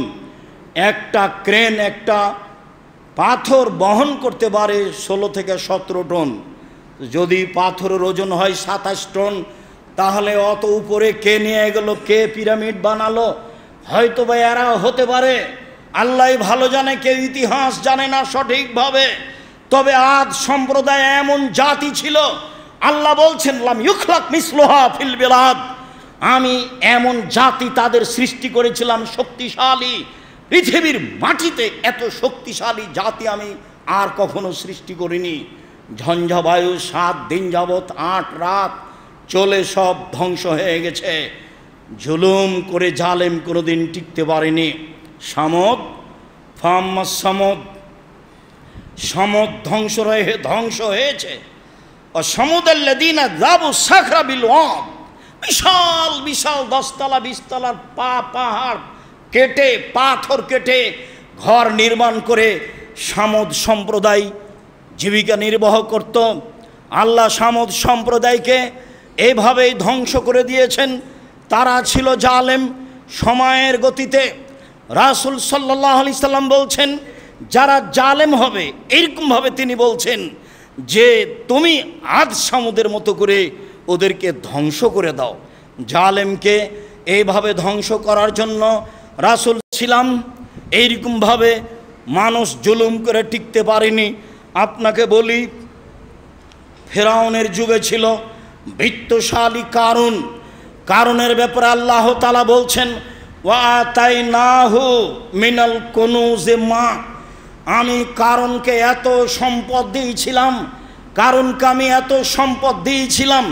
একটা ক্রেন একটা পাথর বহন করতে পারে 16 থেকে 17 টন। যদি পাথরের ওজন হয় 27 টন, তাহলে অত উপরে কে নিয়ে গেল, কে পিরামিড বানালো? হয়তো বা এরা হতে পারে, আল্লাহ ভালো জানে, কেউ ইতিহাস জানে না সঠিকভাবে। তবে আদ সম্প্রদায় এমন জাতি ছিল, আল্লাহ বলছেন লাম ইখলাক মিসলুহা ফিল বিলাদ, আমি এমন জাতি তাদের সৃষ্টি করেছিলাম শক্তিশালী। পৃথিবীর মাটিতে এত শক্তিশালী জাতি আমি আর কখনো সৃষ্টি করিনি। ঝঞ্ঝাবায়ু 7 দিন যাবৎ 8 রাত চলে সব ধ্বংস হয়ে গেছে। জুলুম করে জালেম কোনোদিন টিকতে পারেনি। সামদ সমদ ধ্বংস হয়েছে। সমুদাল্লাযীনা যাবু সাখরা বিল ওয়াদ, বিশাল বিশাল 10 তলা 20 তলার পাহাড় কেটে, পাথর কেটে ঘর নির্মাণ করে সামদ সম্প্রদায় জীবিকা নির্বাহ করত। আল্লাহ সামদ সম্প্রদায়কে এভাবেই ধ্বংস করে দিয়েছেন। তারা ছিল জালেম। সময়ের গতিতে রাসূল সাল্লাল্লাহু আলাইহি সাল্লাম বলছেন, যারা জালেম হবে এরকমভাবে তিনি বলছেন যে তুমি আদ সামুদের মতো করে ওদেরকে ধ্বংস করে দাও। জালেমকে এইভাবে ধ্বংস করার জন্য রাসূল ছিলাম। এইরকমভাবে মানুষ জুলুম করে টিকতে পারেনি। আপনাকে বলি, ফেরাউনের যুগে ছিল বিত্তশালী কারুনের ব্যাপারে আল্লাহ তাআলা বলছেন, ওয়া আতাইনাহু মিনাল কুনুজি মা, আমি কারুনকে এত সম্পদ দিয়েছিলাম,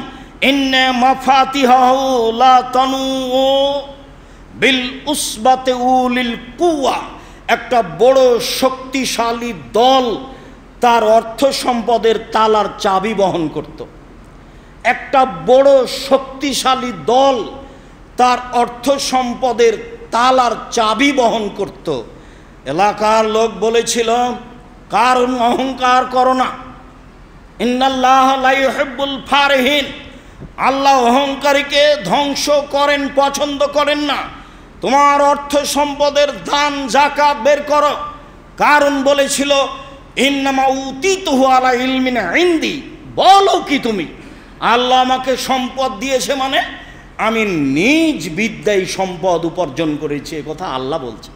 ইন্না মাফাতিহাহু লা তানু বিল উসবাতি উলিল কুওয়া, একটা বড় শক্তিশালী দল তার অর্থ সম্পদের তালার চাবি বহন করত। একটা বড় শক্তিশালী দল তার অর্থ সম্পদের তালার চাবি বহন করত। এলাকার লোক বলেছিল, কারণ অহংকার করো না, ইন্নাল্লাহা লা ইউহিব্বুল ফারিহিন, আল্লাহ অহংকারীকে ধ্বংস করেন, পছন্দ করেন না। তোমার অর্থ সম্পদের দান যাকাত বের করো। কারণ বলেছিল, ইন্নামা উতিতুহু আলা ইলমিন ইনদি, বলো কি তুমি, আল্লাহ আমাকে সম্পদ দিয়েছে মানে আমি নিজ বিদ্যায় সম্পদ উপার্জন করেছি, এ কথা আল্লাহ বলছে।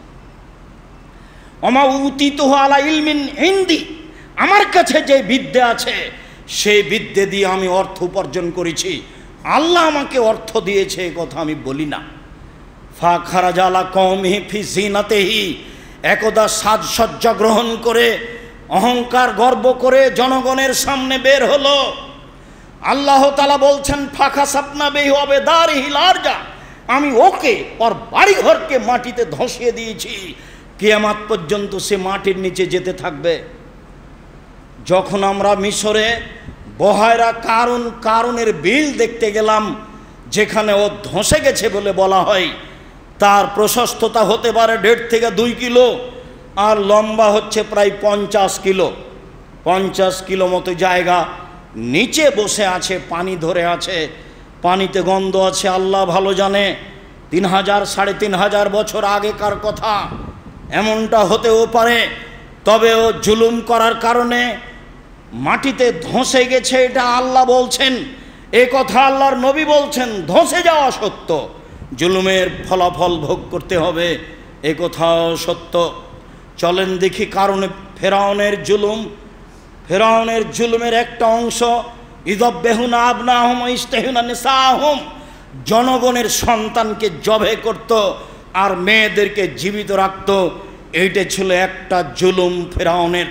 ওমা উতিতুহু আলা ইলমিন ইনদি, আমার কাছে যে বিদ্যা আছে সেই বিদ্যা দিয়ে আমি অর্থ উপার্জন করেছি, আল্লাহ আমাকে অর্থ দিয়েছে, এ কথা আমি বলি না। ফাখারাজা আলা কওমিহি ফি জিনাতিহি, একদা সাজসজ্জা গ্রহণ করে অহংকার গর্ব করে জনগণের সামনে বের হলো। আল্লাহ তাআলা বলছেন, ফাখাসাফনা বিহি ওয়া বিদারিহিল আরজা, আমি ওকে ওর বাড়িঘরকে মাটিতে ধসিয়ে দিয়েছি, কিয়ামত পর্যন্ত সে মাটির নিচে যেতে থাকবে। যখন আমরা মিশরে বহায়রা কারুনের বিল দেখতে গেলাম, যেখানে ও ধসে গেছে বলে বলা হয়, তার প্রশস্ততা হতে পারে 1.5 থেকে 2 কিলো, আর লম্বা হচ্ছে প্রায় 50 কিলো। 50 কিলো মতো জায়গা, নিচে বসে আছে, পানি ধরে আছে, পানিতে গন্ধ আছে, আল্লাহ ভালো জানে। 3000 সাড়ে 3000 বছর আগেকার কথা। এমনটা হতেও পারে, তবে ও জুলুম করার কারণে মাটিতে ধসে গেছে, এটা আল্লাহ বলছেন, এ কথা আল্লাহর নবী বলছেন। ধসে যাওয়া সত্য, জুলুমের ফলাফল ভোগ করতে হবে, এ কথাও সত্য। চলেন দেখি কারণে ফেরাউনের জুলুমের একটা অংশ, ইযবেহুনা আবনাহুম ওয়া ইস্তাহিউনা নিসাহুম, জনগণের সন্তানকে জবে করত আর মেয়েদেরকে জীবিত রাখত। এইটা ছিল একটা জুলুম ফেরাউনের।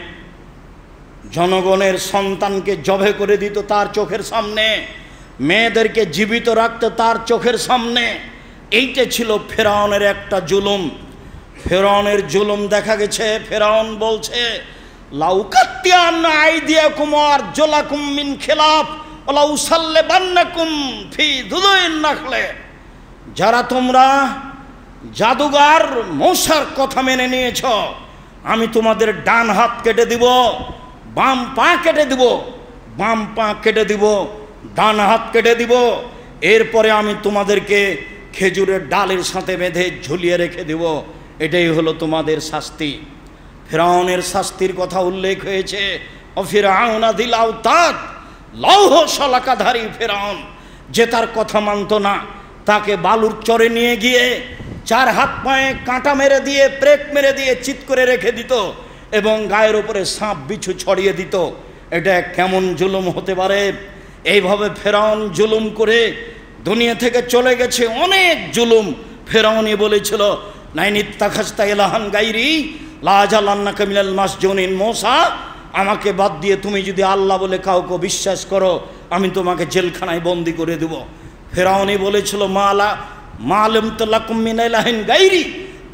জনগণের সন্তানকে জবে করে দিত তার চোখের সামনে, মেয়েদেরকে জীবিত রাখত তার চোখের সামনে। এইটা ছিল ফেরাউনের একটা জুলুম। ফেরাউনের জুলুম দেখা গেছে, ফেরাউন বলছে লাউকাত্তিয়ান্না আইদিয়াকুম ওয়া আরজুলাকুম মিন খিলাফ ওয়া লাউসাল্লিবান্নাকুম ফি দুদুইন নাখলে। যারা তোমরা জাদুগার মূসার কথা মেনে নিয়েছ, আমি তোমাদের ডান হাত কেটে দিব, বাম পা কেটে দিব, বাম পা কেটে দিব, ডান হাত কেটে দিব, এরপরে আমি তোমাদেরকে খেজুরের ডালের সাথে বেঁধে ঝুলিয়ে রেখে দেব। এটাই হলো তোমাদের শাস্তি। ফেরাউনের শাস্তির কথা উল্লেখ হয়েছে। ফিরআউনা যিল আওতাদ, লৌহ শলাকাধারী ফেরাউন, যে তার কথা মানত না, তাকে বালুর চরে নিয়ে গিয়ে 4 হাত পায়ে কাঁটা মেরে দিয়ে, প্রেক মেরে দিয়ে চিৎ করে রেখে দিত এবং গায়ের উপরে সাপ বিছু ছড়িয়ে দিত। এটা কেমন জুলুম হতে পারে? এইভাবে ফেরাউন জুলুম করে দুনিয়া থেকে চলে গেছে। অনেক জুলুম ফেরাউনই বলেছিল, লাইন ইত্তাখাযতা ইলাহান গায়রি লাআজালান্নাকা মিনাল মাসজুনিন, মূসা আমাকে বাদ দিয়ে তুমি যদি আল্লাহ বলে কাউকে বিশ্বাস করো, আমি তোমাকে জেলখানায় বন্দি করে দেব। ফেরাউনই বলেছিল মা আলিমতু লাকুম মিন ইলাহিন গায়রি,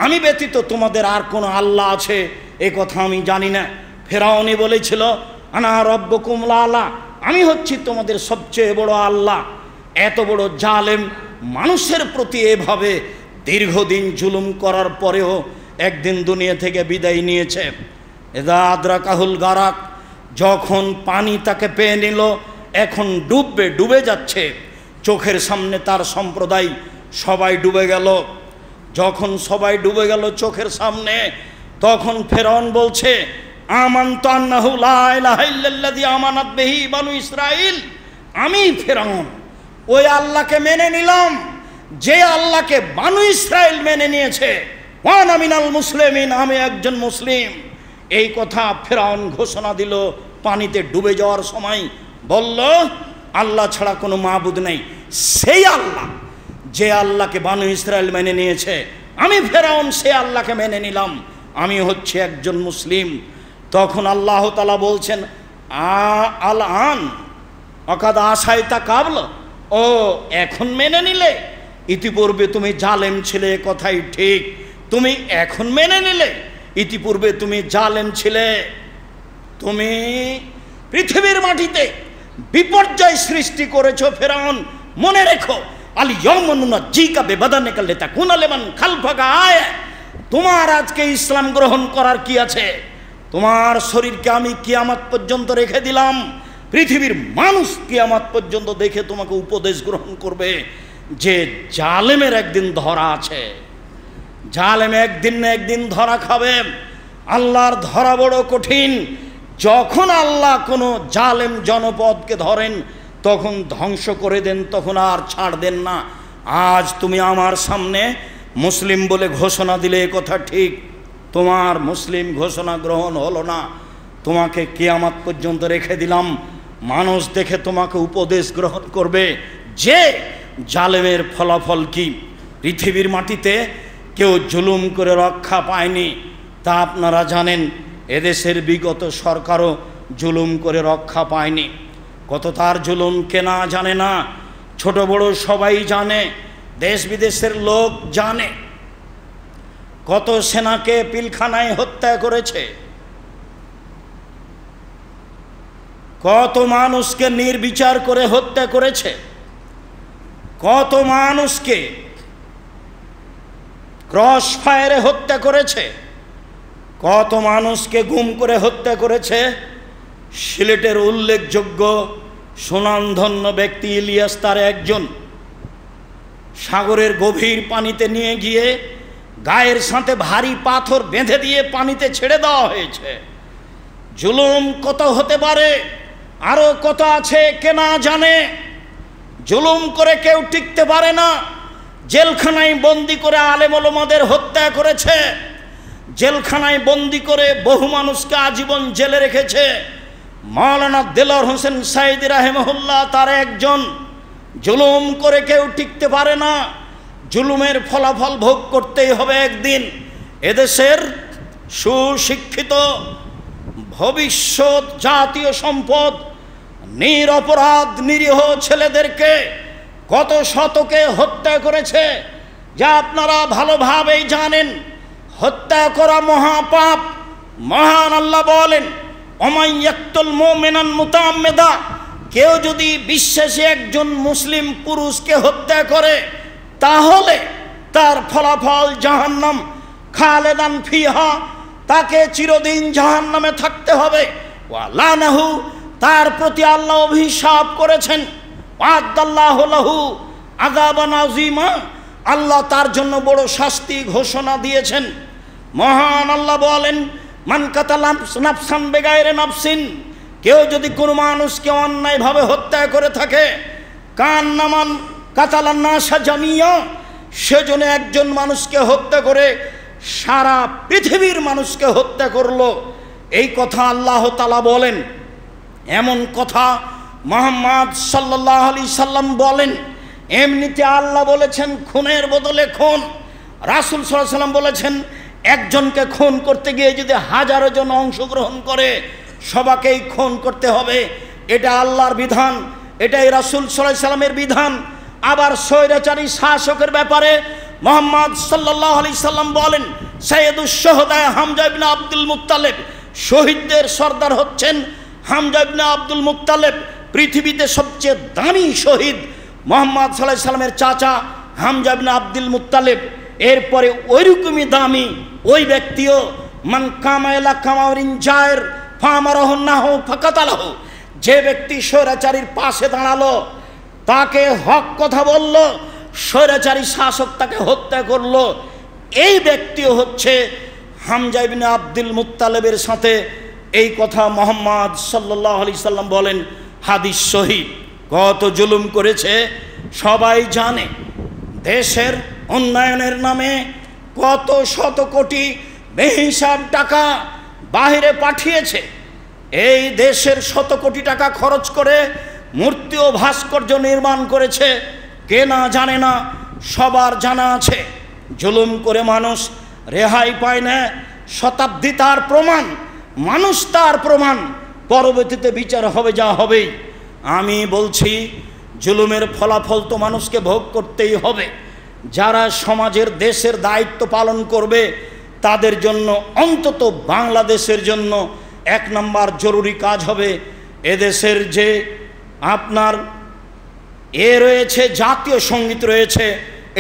আমি ব্যতীত তোমাদের আর কোনো আল্লাহ আছে এ কথা আমি জানি না। ফেরাউনই বলেছিল আনা রব্বুকুম আ'লা, আমি হচ্ছি তোমাদের সবচেয়ে বড় আল্লাহ। এত বড় জালেম মানুষের প্রতি এভাবে দীর্ঘদিন জুলুম করার পরেও একদিন দুনিয়া থেকে বিদায় নিয়েছে। এদা আদ্রাকাহুল গারাক, যখন পানি তাকে পেয়ে নিল, এখন ডুবে যাচ্ছে, চোখের সামনে তার সম্প্রদায় সবাই ডুবে গেল। যখন সবাই ডুবে গেল চোখের সামনে, তখন ফেরাউন বলছে আমানতু আন্নাহু লা ইলাহা ইল্লাল্লাযী আমানাত বিহি বানু ইসরাঈল, আমি ফেরাউন ওই আল্লাহকে মেনে নিলাম যে আল্লাহকে বানু ইসরাইল মেনে নিয়েছে। ওয়ানা মিনাল মুসলিমিন, আমি একজন মুসলিম। এই কথা ফেরাউন ঘোষণা দিল পানিতে ডুবে যাওয়ার সময়। বলল আল্লাহ ছাড়া কোনো মাবুদ নেই। সেই আল্লাহ যে আল্লাহকে বানু ইসরাইল মেনে নিয়েছে, আমি ফেরাউন সে আল্লাহকে মেনে নিলাম, আমি হচ্ছে একজন মুসলিম। তখন আল্লাহ তাআলা বলছেন আল আন অকাদ আসাইতা কাবল, ও এখন মেনে নিলে? ইতিপূর্বে তুমি জালেম ছিলে, কথাই ঠিক, তুমি এখন মেনে নিলে? ইতিপূর্বে তুমি জালেম ছিলে, তুমি পৃথিবীর মাটিতে বিপর্যয় সৃষ্টি করেছো ফেরাউন। মনে রেখো আল ইয়াউমা নুনাজ্জিকা বিবাদানিকা লিতাকুনা লিমান খালফাকা আয়া, তোমার আজকে ইসলাম গ্রহণ করার কি আছে? তোমার শরীরকে আমি কিয়ামত পর্যন্ত রেখে দিলাম, পৃথিবীর মানুষ কিয়ামত পর্যন্ত দেখে তোমাকে উপদেশ গ্রহণ করবে যে জালেমের একদিন ধরা আছে, জালেম একদিন না একদিন ধরা খাবে। আল্লাহর ধরা বড় কঠিন। যখন আল্লাহ কোনো জালেম জনপদকে ধরেন তখন ধ্বংস করে দেন, তখন আর ছাড় দেন না। আজ তুমি আমার সামনে মুসলিম বলে ঘোষণা দিলে, কথা ঠিক, তোমার মুসলিম ঘোষণা গ্রহণ হলো না, তোমাকে কিয়ামত পর্যন্ত রেখে দিলাম। মানুষ দেখে তোমাকে উপদেশ গ্রহণ করবে যে জালেমের ফলাফল কি। পৃথিবীর মাটিতে কেউ জুলুম করে রক্ষা পায়নি, তা আপনারা জানেন। এদেশের বিগত সরকারও জুলুম করে রক্ষা পায়নি। কত তার জুলুম কে না জানে না, ছোট বড় সবাই জানে, দেশ বিদেশের লোক জানে। কত সেনাকে পিলখানায় হত্যা করেছে, কত মানুষকে নির্বিচার করে হত্যা করেছে, কত মানুষকে ক্রস ফায়ারে হত্যা করেছে, কত মানুষকে গুম করে হত্যা করেছে। সিলেটের উল্লেখযোগ্য সুনামধন্য ব্যক্তি ইলিয়াস তার একজন। সাগরের গভীর পানিতে নিয়ে গিয়ে গায়ের সাথে ভারী পাথর বেঁধে দিয়ে পানিতে ছেড়ে দেওয়া হয়েছে। জুলুম কত হতে পারে, আরো কত আছে কে না জানে। জুলুম করে কেউ টিকতে পারে না। জেলখানায় বন্দি করে আলেম ওলামাদের হত্যা করেছে, জেলখানায় বন্দি করে বহু মানুষকে আজীবন জেলে রেখেছে। মাওলানা দেলোয়ার হোসেন সাইদি রাহিমাহুল্লাহ তার একজন। জুলুম করে কেউ টিকতে পারে না, জুলুমের ফলাফল ভোগ করতেই হবে একদিন। এদেশের সুশিক্ষিত ভবিষ্যৎ জাতীয় সম্পদ নিরপরাধ নিরীহ ছেলেদেরকে কত শতকে হত্যা করেছে, যা আপনারা ভালোভাবেই জানেন। হত্যা করা মহাপাপ। মহান আল্লাহ বলেন, ওমান ইয়াকতুল মুমিনান মুতাআম্মিদা, কেউ যদি বিশ্বাসী একজন মুসলিম পুরুষকে হত্যা করে তাহলে তার ফলাফল জাহান্নাম, খালেদান ফিহা, তাকে চিরদিন জাহান্নামে থাকতে হবে। ওয়া লানাহু, তার প্রতি আল্লাহ অভিশাপ করেছেন। ওয়াদাল্লাহু লাহু আযাবান আযীমা, আল্লাহ তার জন্য বড় শাস্তি ঘোষণা দিয়েছেন। মহান আল্লাহ বলেন, মান কাতালা নাফসান বিগাইরি নাফসিন, কেউ যদি কোনো মানুষকে অন্যায়ভাবে হত্যা করে থাকে, কান্নামান কাতালান নাসা জামিয়া, সেজন্য একজন মানুষকে হত্যা করে সারা পৃথিবীর মানুষকে হত্যা করলো। এই কথা আল্লাহ তাআলা বলেন। এমন কথা মুহাম্মদ সাল্লাল্লাহু আলাইহি সাল্লাম বলেন। এমনিতে আল্লাহ বলেছেন খুনের বদলে খুন। রাসূল সাল্লাল্লাহু আলাইহি সাল্লাম বলেছেন একজনকে খুন করতে গিয়ে যদি হাজারো জন অংশগ্রহণ করে সবাইকেই খুন করতে হবে। এটা আল্লাহর বিধান, এটাই রাসূল সাল্লাল্লাহু আলাইহি সাল্লামের বিধান। আবার স্বৈরাচারী শাসকের ব্যাপারে মুহাম্মদ সাল্লাল্লাহু আলাইহি সাল্লাম বলেন, সাইয়্যিদুশ শুহাদা হামজা ইবনে আব্দুল মুত্তালিব, শহীদদের সর্দার হচ্ছেন হামজা ইবনে আব্দুল মুত্তালিব। পৃথিবীতে সবচেয়ে দামি শহীদ মুহাম্মদ সাল্লাল্লাহু আলাইহি সাল্লামের চাচা হামজা ইবনে আব্দুল মুত্তালিব। এরপরে ওইরকমই দামি ওই ব্যক্তিও মান কামাইলা কামাউরিন জায়ের ফামারাহুন্নাহু ফাকাতালাহু, যে ব্যক্তি স্বৈরাচারীর পাশে দাঁড়ালো, তাকে হক কথা বলল, স্বৈরাচারী শাসক তাকে হত্যা করলো, এই ব্যক্তিও হচ্ছে হামজা ইবনে আব্দুল মুত্তালিবের সাথে। এই কথা মুহাম্মদ সাল্লাল্লাহু আলাইহি সাল্লাম বলেন, হাদিস সহিহ। কত জুলুম করেছে সবাই জানে। দেশের উন্নয়নের নামে কত শত কোটি বেহিসাব টাকা বাহিরে পাঠিয়েছে। এই দেশের শত কোটি টাকা খরচ করে মূর্তি ও ভাস্কর্য নির্মাণ করেছে, কে না জানে না, সবার জানা আছে। জুলুম করে মানুষ রেহাই পায় না। শতাব্দী তার প্রমাণ, মানুষ তার প্রমাণ। পরবর্তীতে বিচার হবে যা হবেই। আমি বলছি জুলুমের ফলাফল তো মানুষকে ভোগ করতেই হবে। যারা সমাজের দেশের দায়িত্ব পালন করবে তাদের জন্য, অন্তত বাংলাদেশের জন্য 1 নম্বর জরুরি কাজ হবে এদেশের যে আপনার রয়েছে জাতীয় সঙ্গীত রয়েছে,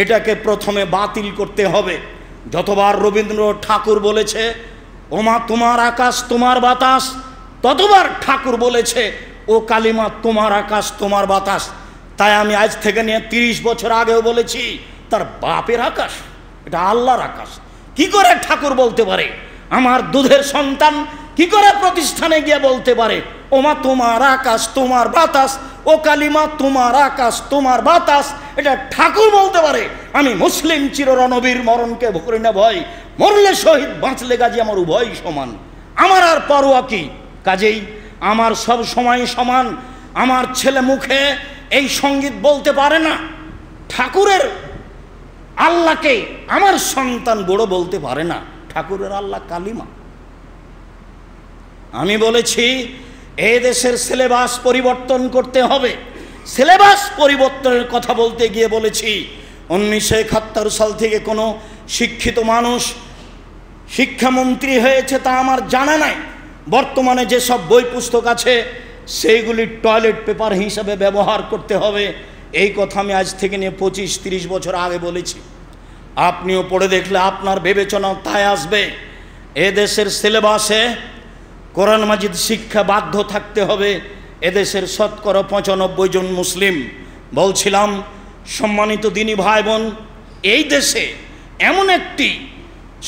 এটাকে প্রথমে বাতিল করতে হবে। যতবার রবীন্দ্রনাথ ঠাকুর বলেছে ওমা তোমার আকাশ তোমার বাতাস, ততবার ঠাকুর বলেছে ও কালিমা তোমার আকাশ তোমার বাতাস। তাই আমি আজ থেকে নিয়ে 30 বছর আগেও বলেছি তার বাপের আকাশ, এটা আল্লাহর আকাশ। কি করে ঠাকুর বলতে পারে? আমার দুধের সন্তান কি করে প্রতিষ্ঠানে গিয়ে বলতে পারে ওমা তোমার আকাশ তোমার বাতাস, ও কালিমা তোমার আকাশ তোমার বাতাস? এটা ঠাকুর বলতে পারে। আমি মুসলিম চিররণবীর, মরণকে করি না ভয়, মরলে শহীদ বাঁচলে গাজী, আমার উভয় সমান। আমার আর পরোয়া কি? কাজেই আমার সব সময় সমান। আমার ছেলে মুখে এই সঙ্গীত বলতে পারে না, ঠাকুরের আল্লাহকে আমার সন্তান বড় বলতে পারে না। ঠাকুরের আল্লাহ কালিমা। আমি বলেছি এই দেশের সিলেবাস পরিবর্তন করতে হবে। সিলেবাস পরিবর্তনের কথা বলতে গিয়ে বলেছি 1971 সাল থেকে কোনো শিক্ষিত মানুষ শিক্ষামন্ত্রী হয়েছে তা আমার জানা নাই। বর্তমানে যেসব বই পুস্তক আছে সেইগুলি টয়লেট পেপার হিসাবে ব্যবহার করতে হবে। এই কথা আমি আজ থেকে নিয়ে 25-30 বছর আগে বলেছি। আপনিও পড়ে দেখলে আপনার বিবেচনা তাই আসবে। এদেশের সিলেবাসে কোরআন মাজিদ শিক্ষা বাধ্য থাকতে হবে। এদেশের শতকরা 95 জন মুসলিম। বলছিলাম সম্মানিত দিনী ভাই বোন, এই দেশে এমন একটি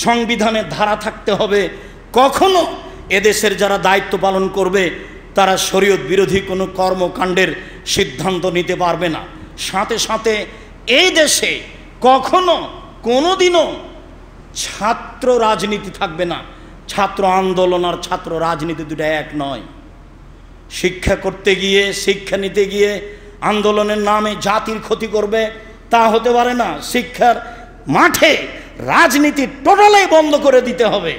সংবিধানের ধারা থাকতে হবে, কখনো এদেশের যারা দায়িত্ব পালন করবে তারা শরীয়ত বিরোধী কোনো কর্মকাণ্ডের সিদ্ধান্ত নিতে পারবে না। সাথে সাথে এই দেশে কখনো কোনোদিনও ছাত্র রাজনীতি থাকবে না। ছাত্র আন্দোলন আর ছাত্র রাজনীতি দুটো এক নয়। শিক্ষা করতে গিয়ে, শিক্ষা নিতে গিয়ে আন্দোলনের নামে জাতির ক্ষতি করবে, তা হতে পারে না। শিক্ষার মাঠে রাজনীতি টোটালি বন্ধ করে দিতে হবে।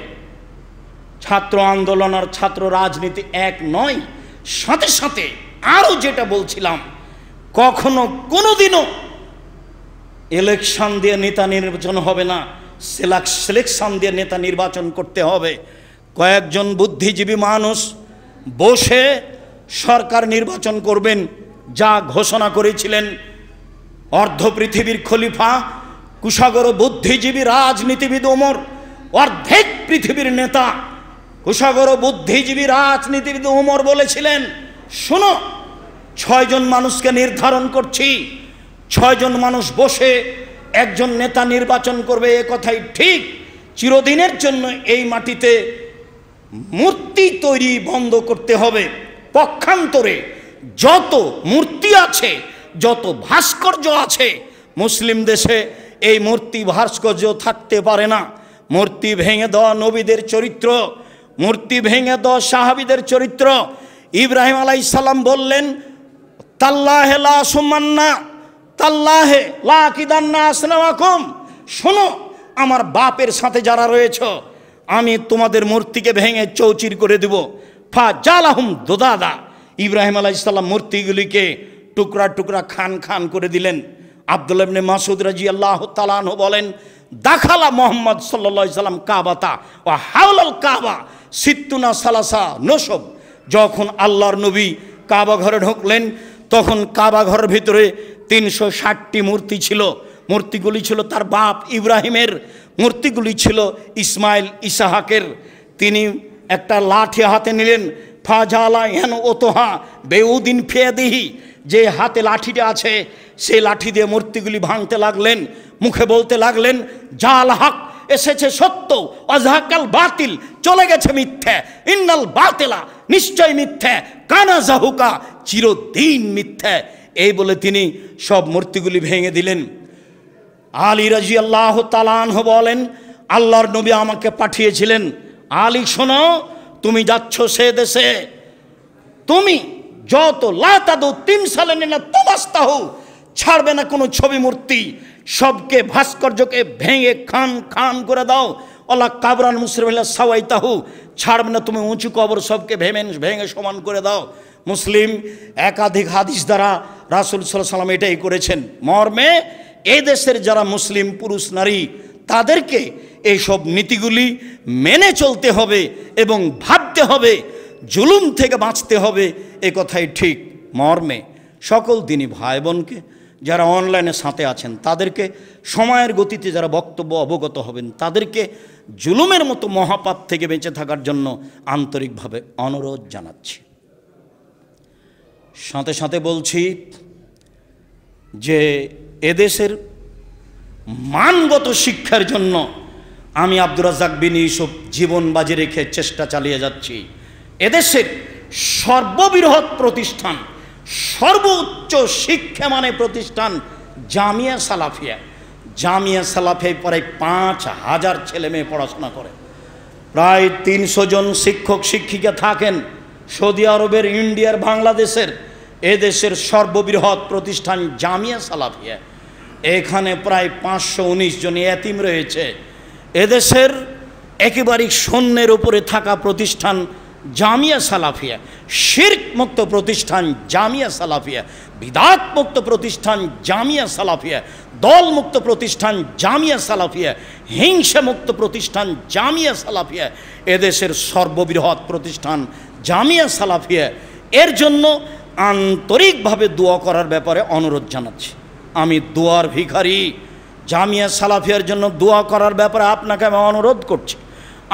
ছাত্র আন্দোলন আর ছাত্র রাজনীতি এক নয়। সাথে সাথে আরও যেটা বলছিলাম, কখনো কোনোদিনও ইলেকশন দিয়ে নেতা নির্বাচন হবে না, সিলেকশন দিয়ে নেতা নির্বাচন করতে হবে। কয়েকজন বুদ্ধিজীবী মানুষ বসে সরকার নির্বাচন করবেন, যা ঘোষণা করেছিলেন অর্ধ পৃথিবীর খলিফা, কুশাগর বুদ্ধিজীবী রাজনীতিবিদ ওমর, অর্ধেক পৃথিবীর নেতা কুশাগর বুদ্ধিজীবী রাজনীতিবিদ ওমর বলেছিলেন, শোনো, 6 জন মানুষকে নির্ধারণ করছি, 6 জন মানুষ বসে একজন নেতা নির্বাচন করবে। এ কথাই ঠিক। চিরদিনের জন্য এই মাটিতে মূর্তি তৈরি বন্ধ করতে হবে। পক্ষান্তরে যত মূর্তি আছে, যত ভাস্কর্য আছে, মুসলিম দেশে এই মূর্তি ভাস্কর্য থাকতে পারে না। মূর্তি ভেঙে দেওয়া নবীদের চরিত্র, মূর্তি ভেঙে দেওয়া সাহাবীদের চরিত্র। ইব্রাহিম আলাইহিস সালাম বললেন, তাল্লাহে লা সুমান্না তাল্লাহে লা কিদান্না আসনামাকুম, শোনো, আমার বাপের সাথে যারা রয়েছ, আমি তোমাদের মূর্তিকে ভেঙে চৌচির করে দেব। ফা জালাহুম দুদাদা, ইব্রাহিম আলাইহিস সালাম মূর্তিগুলিকে টুকরা টুকরা খান খান করে দিলেন। আব্দুল্লাহ ইবনে মাসউদ রাদিয়াল্লাহু তাআলা আনহু বলেন, দাখালা মুহাম্মদ সাল্লাল্লাহু আলাইহি সাল্লাম কাবাতা ওয়া হাওলাল কাবা সিত্তুনা সালাসা নসব। যখন আল্লাহর নবী কাবা ঘরে ঢুকলেন, তখন কাবা ঘরের ভিতরে 360টি মূর্তি ছিল। মূর্তিগুলি ছিল তার বাপ ইব্রাহিমের, মূর্তিগুলি ছিল ইসমাইল ইসাহাকের। তিনি একটা লাঠি হাতে নিলেন, ফাজালা হেন ওতোহা বেউদিন ফেয়াদিহি, যে হাতে লাঠিটা আছে সেই লাঠি দিয়ে মূর্তিগুলি ভাঙতে লাগলেন। মুখে বলতে লাগলেন, জাল হক, এসেছে সত্য, অজহাকাল বাতিল, চলে গেছে মিথ্যা, ইন্নাল বাতিলা, নিশ্চয় মিথ্যা, কানা জাহুকা, চিরদিন মিথ্যা। এই বলে তিনি সব মূর্তিগুলি ভেঙে দিলেন। আলী রাদিয়াল্লাহু তাআলা আনহু বলেন, আল্লাহর নবী আমাকে পাঠিয়েছিলেন, আলী শোনো, তুমি যাচ্ছ সে দেশে, তুমি যত লাতাদু 3 সালে না তমাস্তাহু, ছাড়বে না কোনো ছবি মূর্তি, সবকে ভাস্কর্যকে ভেঙে খান খান করে দাও। ওলা কাবরান মুসলিমিল্লা সাওয়াইতাহু, ছাড়বে না তুমি উঁচু কবর সবকে ভেঙে সমান করে দাও। মুসলিম একাধিক হাদিস দ্বারা রাসূল সাল্লাল্লাহু আলাইহি ওয়াসাল্লাম এটাই করেছেন। মর্মে এই দেশের যারা মুসলিম পুরুষ নারী, তাদেরকে এইসব নীতিগুলি মেনে চলতে হবে এবং ভাবতে হবে, জুলুম থেকে বাঁচতে হবে। এ কথাই ঠিক। মর্মে সকল দিনী ভাই বোনকে যারা অনলাইনে সাথে আছেন, তাদেরকে সময়ের গতিতে যারা বক্তব্য অবগত হবেন, তাদেরকে জুলুমের মতো মহাপাপ থেকে বেঁচে থাকার জন্য আন্তরিকভাবে অনুরোধ জানাচ্ছি। সাথে সাথে বলছি যে এদেশের মানগত শিক্ষার জন্য আমি আব্দুর রাজ্জাক বিন ইউসুফ জীবন বাজি রেখে চেষ্টা চালিয়ে যাচ্ছি। এদেশের সর্ববৃহৎ প্রতিষ্ঠান, সর্বোচ্চ শিক্ষা মানে প্রতিষ্ঠান জামিয়া সালাফিয়া। জামিয়া সালাফিয়ায় প্রায় 5000 ছেলে মেয়ে পড়াশোনা করে, প্রায় 300 জন শিক্ষক শিক্ষিকা থাকেন। সৌদি আরবের, ইন্ডিয়ার, বাংলাদেশের, এদেশের সর্ববৃহৎ প্রতিষ্ঠান জামিয়া সালাফিয়া। এখানে প্রায় 519 জন এতিম রয়েছে। এদেশের একেবারে শূন্যের উপরে থাকা প্রতিষ্ঠান জামিয়া সালাফিয়া, শিরক মুক্ত প্রতিষ্ঠান জামিয়া সালাফিয়া, বিদাত মুক্ত প্রতিষ্ঠান জামিয়া সালাফিয়া, দল মুক্ত প্রতিষ্ঠান জামিয়া সালাফিয়া, হিংসা মুক্ত প্রতিষ্ঠান জামিয়া সালাফিয়া। এদেশের সর্ববৃহৎ প্রতিষ্ঠান জামিয়া সালাফিয়া। এর জন্য আন্তরিকভাবে দোয়া করার ব্যাপারে অনুরোধ জানাচ্ছি। আমি দোয়ার ভিখারি। জামিয়া সালাফিয়ার জন্য দোয়া করার ব্যাপারে আপনাকে আমি অনুরোধ করছি।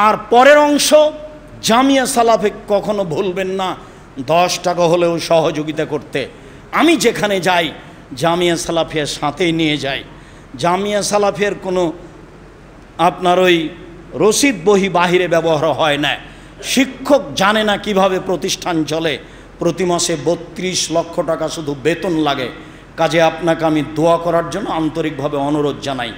আর পরের অংশ, জামিয়া সালাফে কখনো ভুলবেন না 10 টাকা হলেও সহযোগিতা করতে। আমি যেখানে যাই জামিয়া সালাফিয়ার সাথেই নিয়ে যাই। জামিয়া সালাফিয়ার কোনো আপনার ওই রসিদ বহি বাহিরে ব্যবহার হয় না, শিক্ষক জানে না কিভাবে প্রতিষ্ঠান চলে, প্রতি মাসে 32 লক্ষ টাকা শুধু বেতন লাগে। কাজে আপনাকে আমি দোয়া করার জন্য আন্তরিকভাবে অনুরোধ জানাই।